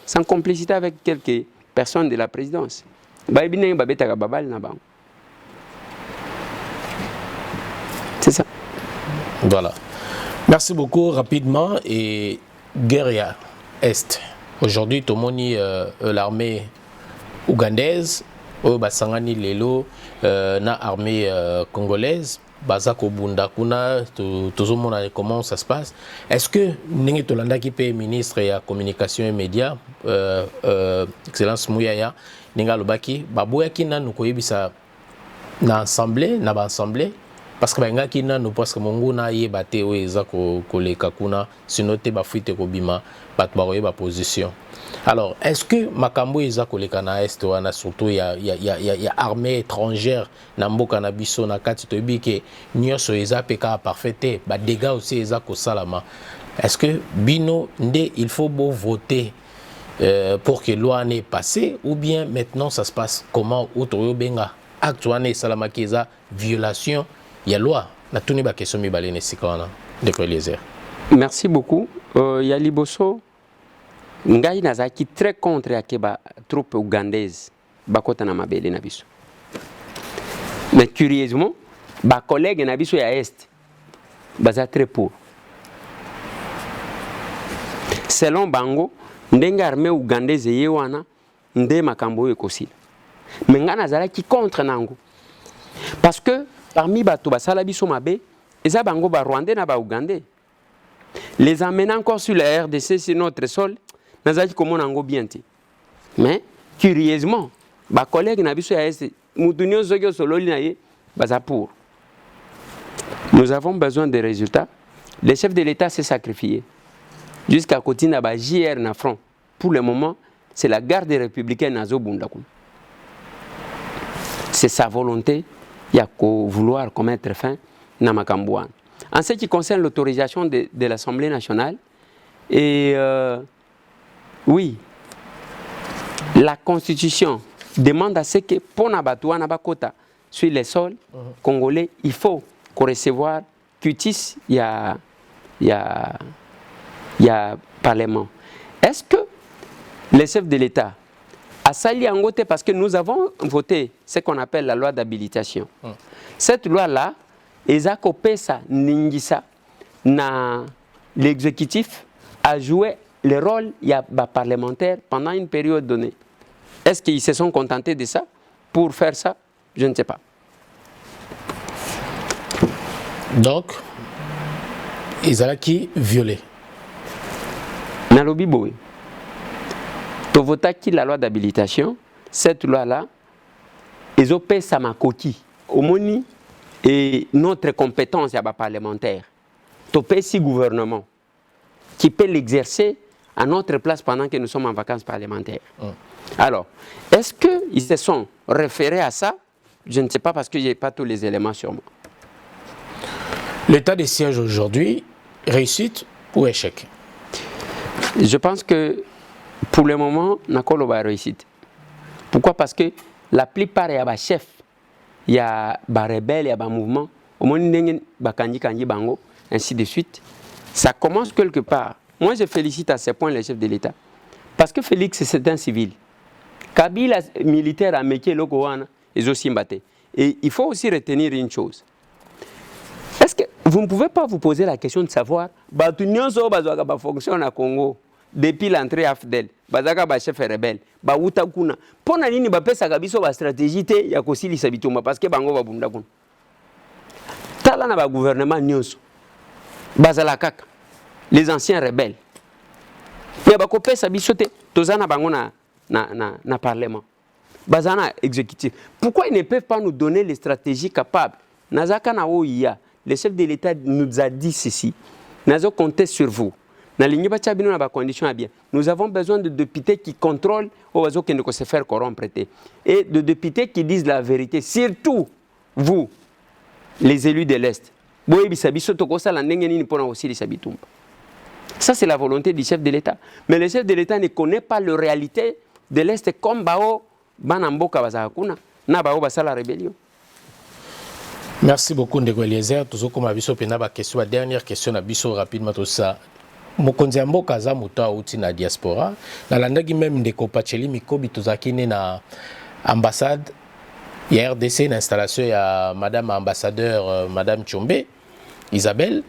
sans complicité avec quelques personnes de la présidence. C'est ça.
Voilà. Merci beaucoup. Rapidement, et guerre Est. Aujourd'hui, tout le monde, l'armée ougandaise, basangani lelo na armée congolaise bazako bunda kuna tozomona comment ça se passe. Est-ce que ningi tolanda ki pe ministre ya communication et médias excellence Mouyaya ninga lobaki baboya kina nukoyebisa na assemblée na ba assemblée parce que benga kina no parce que monguna yebate o ezako koleka kuna sinote ba fuite ko bima bat ba ba position. Alors, est-ce que Makambo eza koleka na est wana surtout il y a armée étrangère na mboka na biso na kati to bike nyoso eza peka parfaité ba dégâts aussi eza ko salama. Est-ce que bino ndé il faut beau voter pour que loi n'est passée ou bien maintenant ça se passe comment outre benga actuane salama keza violation il y a loi na tuni ba question mi balene sikana de Eliezer.
Merci beaucoup. Ya liboso ngai nazaki très contre akeba troupe ougandaise bakota na mabele na biso. Mais curieusement, ba collègue na biso ya est baza très pour. Selon bango, ndenga armée ougandaise yewana nde makambo ekosila. Mais nga nazalaki contre nango. Parce que parmi bato basala biso mabe, eza bango ba rwandais na ba ougandais. Les amener encore sur la RDC sur notre sol, nazalaki komona ngo bien te. Mais curieusement, ba collègue na biso ya est mutunyo zogyo sololi na ye baza pour. Nous avons besoin de résultats. Le chef de l'État s'est sacrifié jusqu'à côté na ba JR na front. Pour le moment, c'est la garde républicaine na Zobundakou. C'est sa volonté, il y a qu'au vouloir commettre fin na Makambouane. En ce qui concerne l'autorisation de l'Assemblée nationale, et oui, la Constitution demande à ce que pour Nabatoua Nabakota sur les sols congolais, il faut qu'on recevoir cutis, il y a Parlement. Est-ce que les chefs de l'État a sali en côté parce que nous avons voté ce qu'on appelle la loi d'habilitation. Cette loi-là, Ezakopesa Ningisa, na l'exécutif a joué le rôle parlementaire pendant une période donnée. Est-ce qu'ils se sont contentés de ça pour faire ça? Je ne sais pas.
Donc, ils ont qui violé.
Nalobi Boy. Tu votes qui la loi d'habilitation, cette loi-là, ils ont payé sa makoki. Au moni et notre compétence parlementaire. Tu payes si gouvernement qui peut l'exercer à notre place pendant que nous sommes en vacances parlementaires. Alors, est-ce qu'ils se sont référés à ça? Je ne sais pas parce que je n'ai pas tous les éléments sur moi.
L'état des sièges aujourd'hui, réussite ou échec?
Je pense que pour le moment, Nakolo va réussite. Pourquoi? Parce que la plupart il y a des chefs, il y a des rebelles, il y a des mouvements, au moins il y bango, ainsi de suite. Ça commence quelque part. Moi, je félicite à ce point les chefs de l'État. Parce que Félix, c'est un civil. Kabila, militaire, a métier, ils ont aussi battu. Et il faut aussi retenir une chose. Est-ce que vous ne pouvez pas vous poser la question de savoir, si fonctionne à Congo depuis l'entrée à Fidel, chef rebelle, Utakuna, pour nini bapesa kabiso ba stratégie te ya kosilisa bitumba parce que bango ba bunda kuna. Tala na ba gouvernement nyonso. Bazala kaka les anciens rebelles. Mais ba kopesa biso te tozana bango na parlement. Bazana exécutif. Pourquoi ils ne peuvent pas nous donner les stratégies capables? Nazaka na oya, le chef de l'État nous a dit ceci. Nazo compter sur vous. Nous avons besoin de députés qui contrôlent qui ne se faire corrompre et de députés qui disent la vérité. Surtout vous, les élus de l'Est. Ça, c'est la volonté du chef de l'État. Mais le chef de l'État ne connaît pas la réalité de l'Est comme Bao Banamboka Bazakuna, Nabao Basala Rébellion.
Merci beaucoup, Ndeko Eliezer. Toujours comme Abisso Penaba, question, la dernière question, Abisso rapidement tout ça. Mokonzi Mboka za muta uti na diaspora. Na landaki même Ndeko Pacheli Mikobi tozakine na ambassade. Il y a RDC, une installation, il y a Madame ambassadeur, Madame Tchombe, Isabelle.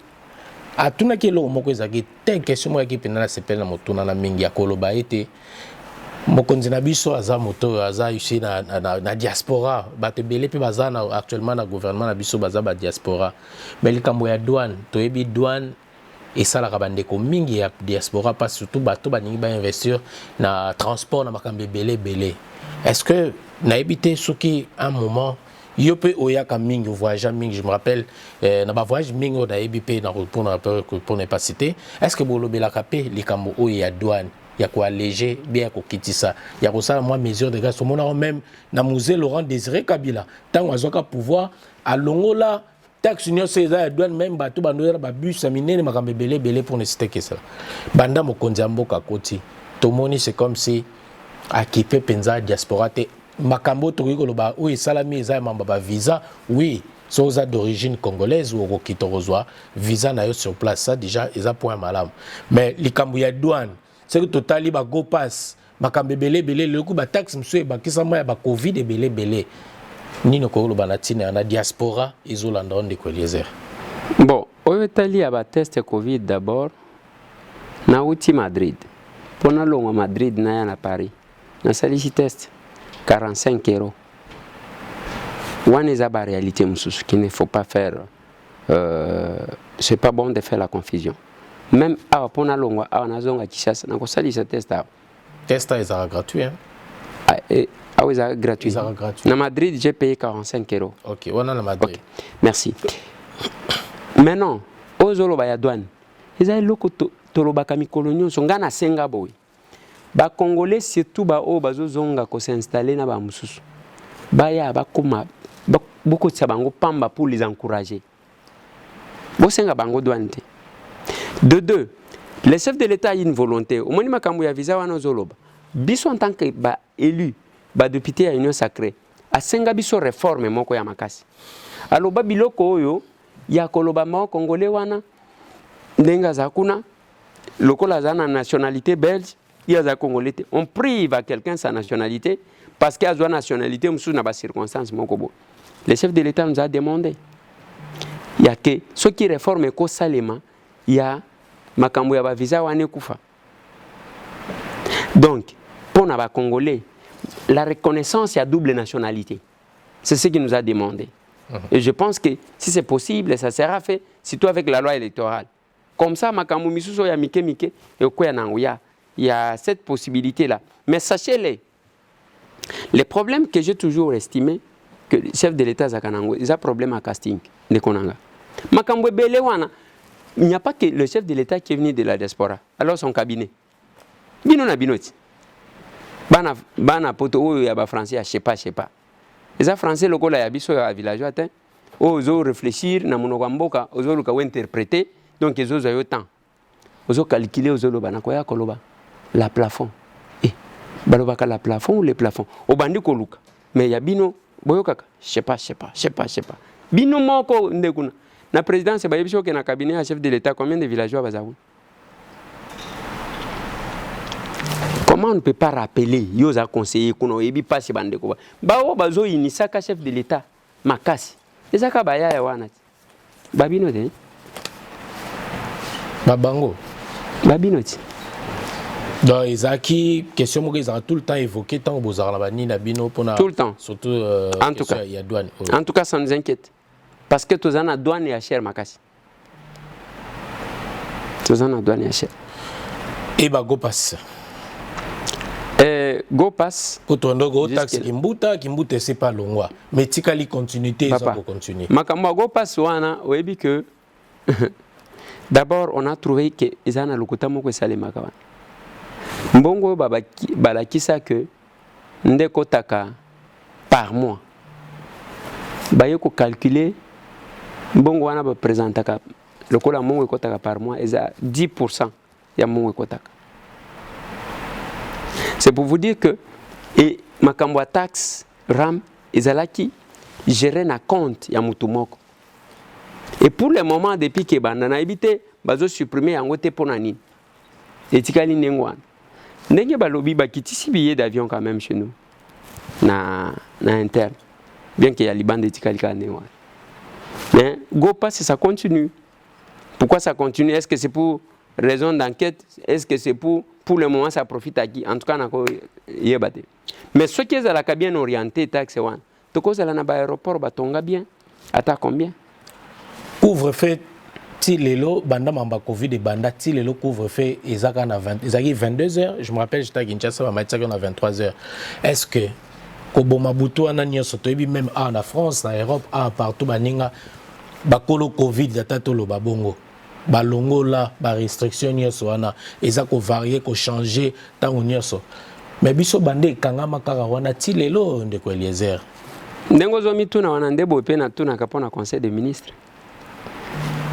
A tuna kelo moko ezaki ten question mo yaki penana sepel na motuna na mingi ya koloba ete mokonzi na biso aza moto aza ici na diaspora bato belé pe baza na actuellement na gouvernement na biso baza ba diaspora mais likambo ya douane toyebi douane esalaka bandeko mingi ya diaspora pas surtout bato baningi ba investir na transport na makambo belé. Est-ce que nayebi te soki un moment yo pe oyaka mingi voyage mingi, je me rappelle na ba voyage mingi o nayebi pe na pour ne pas citer, est-ce que bolobelaka pe likambo o ya douane ya ko alléger bien ko kitisa ya ko sala moi mesure de grâce mona même na musée Laurent Désiré Kabila tant azoka pouvoir à longola taxe union césar douane même bato bandoera ba bus minene makambe belé pour ne citer que ça banda mokonzi mboka koti tomoni c'est comme si akipe penza diaspora te makambo toki koloba o esalami eza mamba ba visa oui soza d'origine congolaise ou okito rozwa visa na yo sur place ça déjà eza point malam mais likambo ya douane c'est que totali ba go pass makambe belé le coup ba taxe monsieur ba kisama ya ba covid belé nino ko koloba na tina na diaspora izolanda onde ko Eliezer.
Bon o tali ba test covid d'abord na uti Madrid pona longa Madrid na ya na Paris na salisi test 45 €. One is la réalité, qu'il ne faut pas faire. C'est pas bon de faire la confusion. Même à Pona Longa, à Nazonga Kishasa, on a salisi test.
Test est gratuit.
Et Ah oui, c'est gratuit.
C'est gratuit.
À Madrid, j'ai payé 45 €.
Ok, on a la Madrid.
Okay. Merci. Maintenant, aux Zoloba ya douane, ils ont loko toloba kami coloniaux sont gana senga boy. Ba Congolais surtout ba o bazo zonga ko s'installer na ba mususu. Ba ya ba koma beaucoup de sabango pamba pour les encourager. Bo senga bango douane. De deux, les chefs de l'État ont une volonté. Au moment où ya visa wana Zoloba, biso en tant que ba élu, ba député à Union sacrée, a senga biso réforme moko ya makasi. Alors ba biloko oyo ya koloba ma Congolais wana ndenga za kuna lokola za na nationalité belge ya za Congolais. On prive à quelqu'un sa nationalité parce qu'il a une nationalité msou na ba circonstances moko bo. Les chefs de l'État nous a demandé il y a que ceux qui réforment ko salema il y a makambo ya ba visa wane kufa. Donc pour na ba Congolais la reconnaissance ya double nationalité. C'est ce qu'il nous a demandé. Et je pense que si c'est possible, ça sera fait, surtout avec la loi électorale. Comme ça, il y a cette possibilité-là. Mais sachez-le, les problèmes que j'ai toujours estimé, que le chef de l'État Zakanango, il a un problème à casting de Konanga. Il n'y a pas que le chef de l'État qui est venu de la diaspora. Alors son cabinet. Bino na binoti. Bana poto ya ba français, je sais pas. Les Français locaux là yabiso ya villageois atteint ozo réfléchir na monoko mboka ozo luka interpréter donc ils ont eu temps ozo calculer ozo loba na koya koloba la plafond baloba ka la plafond ou les plafonds obandi ko luka mais ya bino boyokaka je sais pas bino moko ndekuna na présidence ba yebiso ke na cabinet à chef de l'État combien de villageois bazawu. Comment on ne peut pas rappeler yoza conseiller kuno ebi passe bandeko ba o bazo inisaka chef de l'État makasi ezaka baya ya wana babino de
babango
babino ti
donc ezaki question moko ezaka tout le temps évoqué tant bozara la bani na bino pona
tout le temps
surtout
en tout cas
il y a douane
en tout cas ça nous inquiète parce que tozana douane ya cher makasi tozana douane ya cher
et ba go passe
go pass
pour ton go taxe kimbuta c'est pas longwa mais tikali continuité ils vont continuer
makambo go pass wana oyebi que d'abord on a trouvé que ezana lokuta moko salema kawana mbongo balakisa que ndeko taka par mois baye ko calculer mbongo wana ba présentaka lokola mbongo ekotaka par mois eza 10% ya mbongo ekotaka. C'est pour vous dire que et makambo taxe ram ezalaki gérer na compte ya mutumoko. Et pour le moment depuis que bandana ebité bazo supprimer yango te pona nini. Etikali nengwana. Ndenge balobi bakitisi billet d'avion quand même chez nous. Na interne. Bien qu'il y a les bandes etikali ka nengwana. Mais go pass ça continue. Pourquoi ça continue? Est-ce que c'est pour raison d'enquête? Est-ce que c'est pour le moment ça profite à qui? En tout cas, mais ce qui est à la bien orienté, taxe one. Donc, à l'aéroport, batonga bien. Attends combien?
Couvre-feu, si les lots, banda mamba Covid et banda, si les lots couvre-feu, ils arrivent 22h. Je me rappelle, j'étais à Kinshasa, on a 23h. Est-ce que, Kobomabuto, même en France, en Europe, partout, baninga, bakolo Covid, datatolo babongo. Balongo là, ba restriction nyonso wana eza ko varier ko changer tango nyonso mais biso bande kanga makara wana ti lelo ndeko Eliezer
ndengo zomi tuna wana ndebo pe na tuna kapona conseil des ministres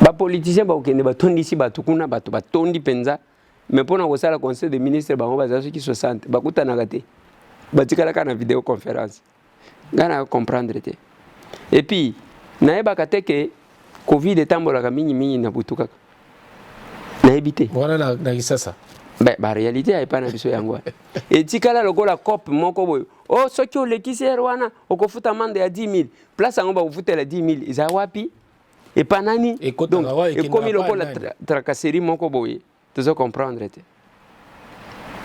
ba politiciens ba okende ba tondisi batu kuna batu batondi penza mais pona ko sala conseil des ministres ba ngoba za qui 60 ba kutana kate ba tikala kana vidéo conférence ngana comprendre te et puis naeba kateke Covid etambola ka mingi na butuka na ebité
voilà na kisasa
ba réalité ay pas na biso yango et tikala lokola cop moko boyo oh soki o lekisi wana okofuta mande ya 10 000 place yango ba kufutela 10 000 iza wapi et pas nani donc et comme lokola tracasserie moko boyo tu comprendre te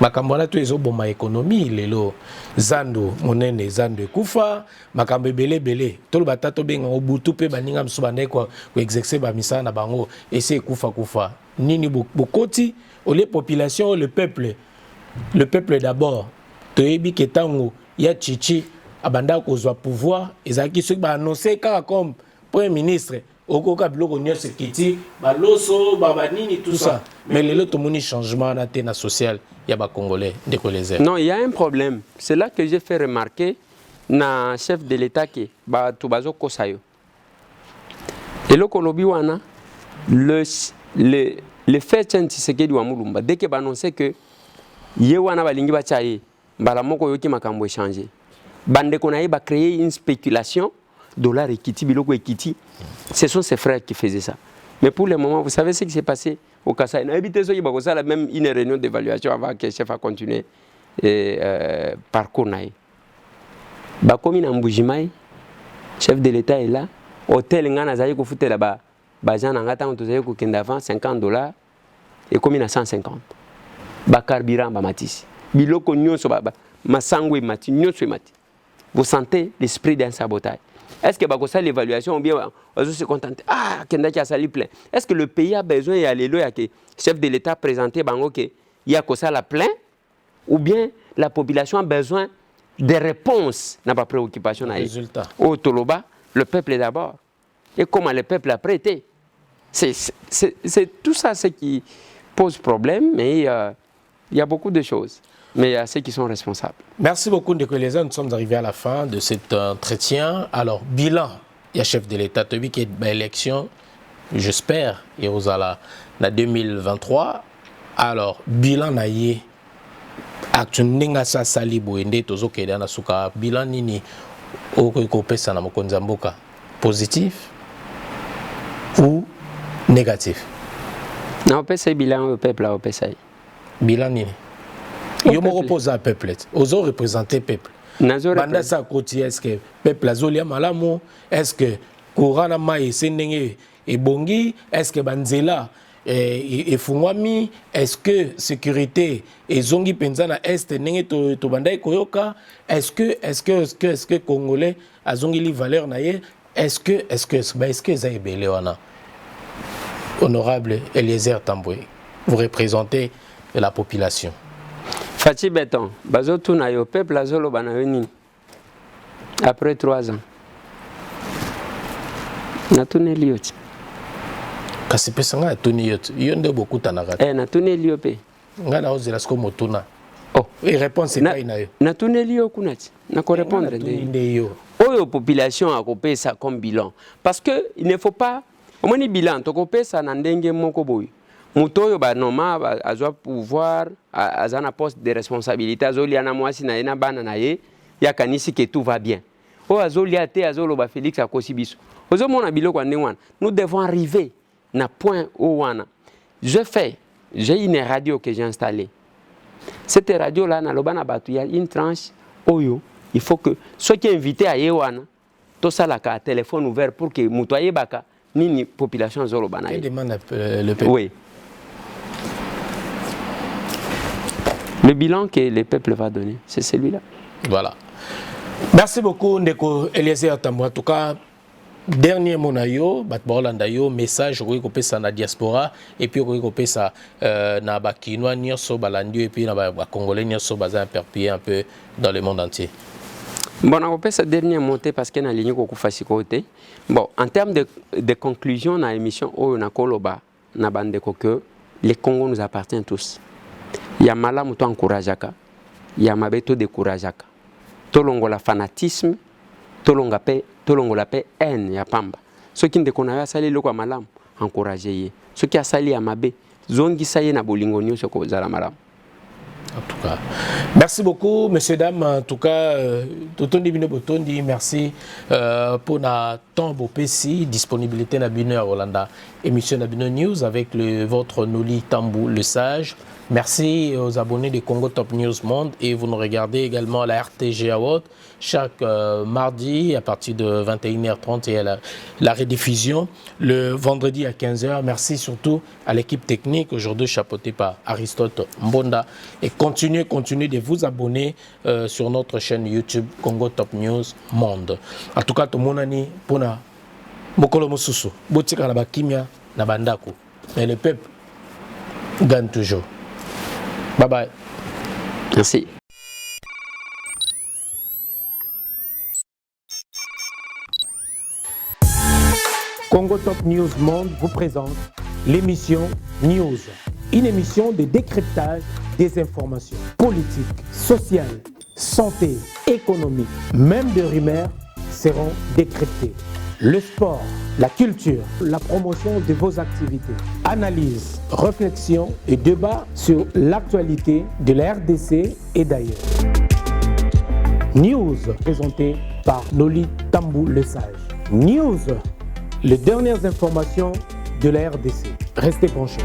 makambo wana to ezoboma économie lelo zando monene zando ekufa makambo ebele tolo batato benga obutu pe baninga mso bande ko exercer ba misala na bango ese kufa nini bokoti les populations le peuple d'abord toyebi ke tango ya Chichi abanda kozwa pouvoir ezaki ceux qui annoncé comme premier ministre okoka biloko nyonso kiti baloso babanini tout ça mais lelo tomoni changement na tena social ya ba congolais ndeko les.
Non, il y a un problème. C'est là que j'ai fait remarquer na chef de l'État que ba tubazo kosayo. Et le kolobi wana le fait Tshisekedi wa Mulumba dès que ba annoncer que ye wana balingi ba chaye bala moko yoki makambo changer. Bande konaye ba créer une spéculation dollar ekiti biloko ekiti. Ce sont ses frères qui faisaient ça. Mais pour le moment, vous savez ce qui s'est passé au Kassai. On a évité ça, il y a même une réunion d'évaluation avant que le chef a continué parcours. Comme il Mbujimai, chef de l'État est là. Hôtel ngana zayi ko fouté là-bas. Bajan ngata on tozayi ko kenda avant $50 et comme il a 150. Ba carburant ba matisi. Biloko nyonso ba masangwe mati nyonso mati. Vous sentez l'esprit d'un sabotage. Est-ce que ça l'évaluation ou bien on se contente ah kenda qui a sali plein. Est-ce que le pays a besoin y aller là que chef de l'État présenté bango que y a que ça la plein ou bien la population a besoin des réponses n'a pas préoccupation à
résultat.
Au Toloba, le peuple est d'abord. Et comment le peuple a prêté. C'est tout ça ce qui pose problème mais il y a beaucoup de choses. Mais il y a ceux qui sont responsables.
Merci beaucoup, Ndeko Eliezer. Nous sommes arrivés à la fin de cet entretien. Alors, bilan, il y a chef de l'État, qui est une élection, j'espère, il y a en 2023. Alors, bilan, il y a actuellement ça salibo ende tozo keda na suka bilan nini oko pesa na mokonza mboka positif ou négatif.
Na pesa bilan au peuple au pesa.
Bilan nini? Yo me repose à peuple. Ozo représenter peuple. Banda sa côté est-ce que peuple azolia malamu? Est-ce que courant na mai senenge et bongi? Est-ce que banzela et fungwami? Est-ce que sécurité et zongi penza na est nenge to bandai koyoka? Est-ce que congolais azongi li valeur na ye? Est-ce que ça est belé wana? Honorable Eliezer Tambwe, vous représentez la population.
Fati Béton, bazotu na yo peuple azolo bana yoni. Après 3 ans. Na tune lioti.
Kasi pesa nga tune lioti. Yonde beaucoup tanaka.
Na tune liope.
Nga na ozela sko motuna. Oh, et réponse pas ina yo.
Na tune lio kunati. Na ko répondre
de yo.
Oyo population a kopé ça comme bilan parce que il ne faut pas au moins bilan to kopé ça na ndenge moko boy. Mutoyo ba noma azwa pouvoir azana poste de responsabilité azoli ana mwasi na ena bana na ye ya kanisi que tout va bien. O azoli ate azolo ba Félix akosibiso. Ozo mona biloko ndengwana. Nous devons arriver na point au wana. J'ai une radio que j'ai installée. Cette radio là na lobana batu ya une tranche oyo il faut que ceux qui invités à yewana to sala ka téléphone ouvert pour que mutoye baka nini population zolo bana.
Il demande le peuple.
Oui. Le bilan que le peuple va donner, c'est celui-là.
Voilà. Merci beaucoup, Ndeko Eliezer Tambwe. En tout cas, dernier mot na yo, batbolanda yo, message ko ko pesa na diaspora et puis ko pesa na ba kinwa nyonso balandio et puis na ba congolais nyonso baza perpétué un peu dans le monde entier.
Bon, on peut ce dernier monter parce que na ligne ko fasi côté. Bon, en termes de conclusion na émission o na koloba na bande ko que les Congo nous appartient tous. Il y a malamu to encourageaka, il y a mabeto décourageaka. Tolongola fanatisme, tolonga paix haine ya pamba. Ceux qui ne connaissent pas le quoi malamu encourager. Ceux qui a sali ya mabe, zongi saye na bolingo nyonso ko zala malamu.
En tout cas, merci beaucoup, messieurs, dames. En tout cas, Totondi Bino Botondi, merci pour la temps beau PC, disponibilité na Bino Rolanda, émission na Bino News avec votre Noli Tambou, le sage. Merci aux abonnés de Congo Top News Monde et vous nous regardez également à la RTG Award chaque mardi à partir de 21h30 et à la rediffusion le vendredi à 15h. Merci surtout à l'équipe technique aujourd'hui chapeautée par Aristote Mbonda et continuez de vous abonner sur notre chaîne YouTube Congo Top News Monde. En tout cas, tout le monde pour na mokolo mosusu botika na bakimia na bandako mais le peuple gagne toujours. Bye bye.
Merci.
Congo Top News Monde vous présente l'émission News, une émission de décryptage des informations politiques, sociales, santé, économique, même de rumeurs seront décryptées. Le sport, la culture, la promotion de vos activités, analyse, réflexion et débat sur l'actualité de la RDC et d'ailleurs. News, présenté par Noli Tambou Le Sage. News, les dernières informations de la RDC. Restez branchés.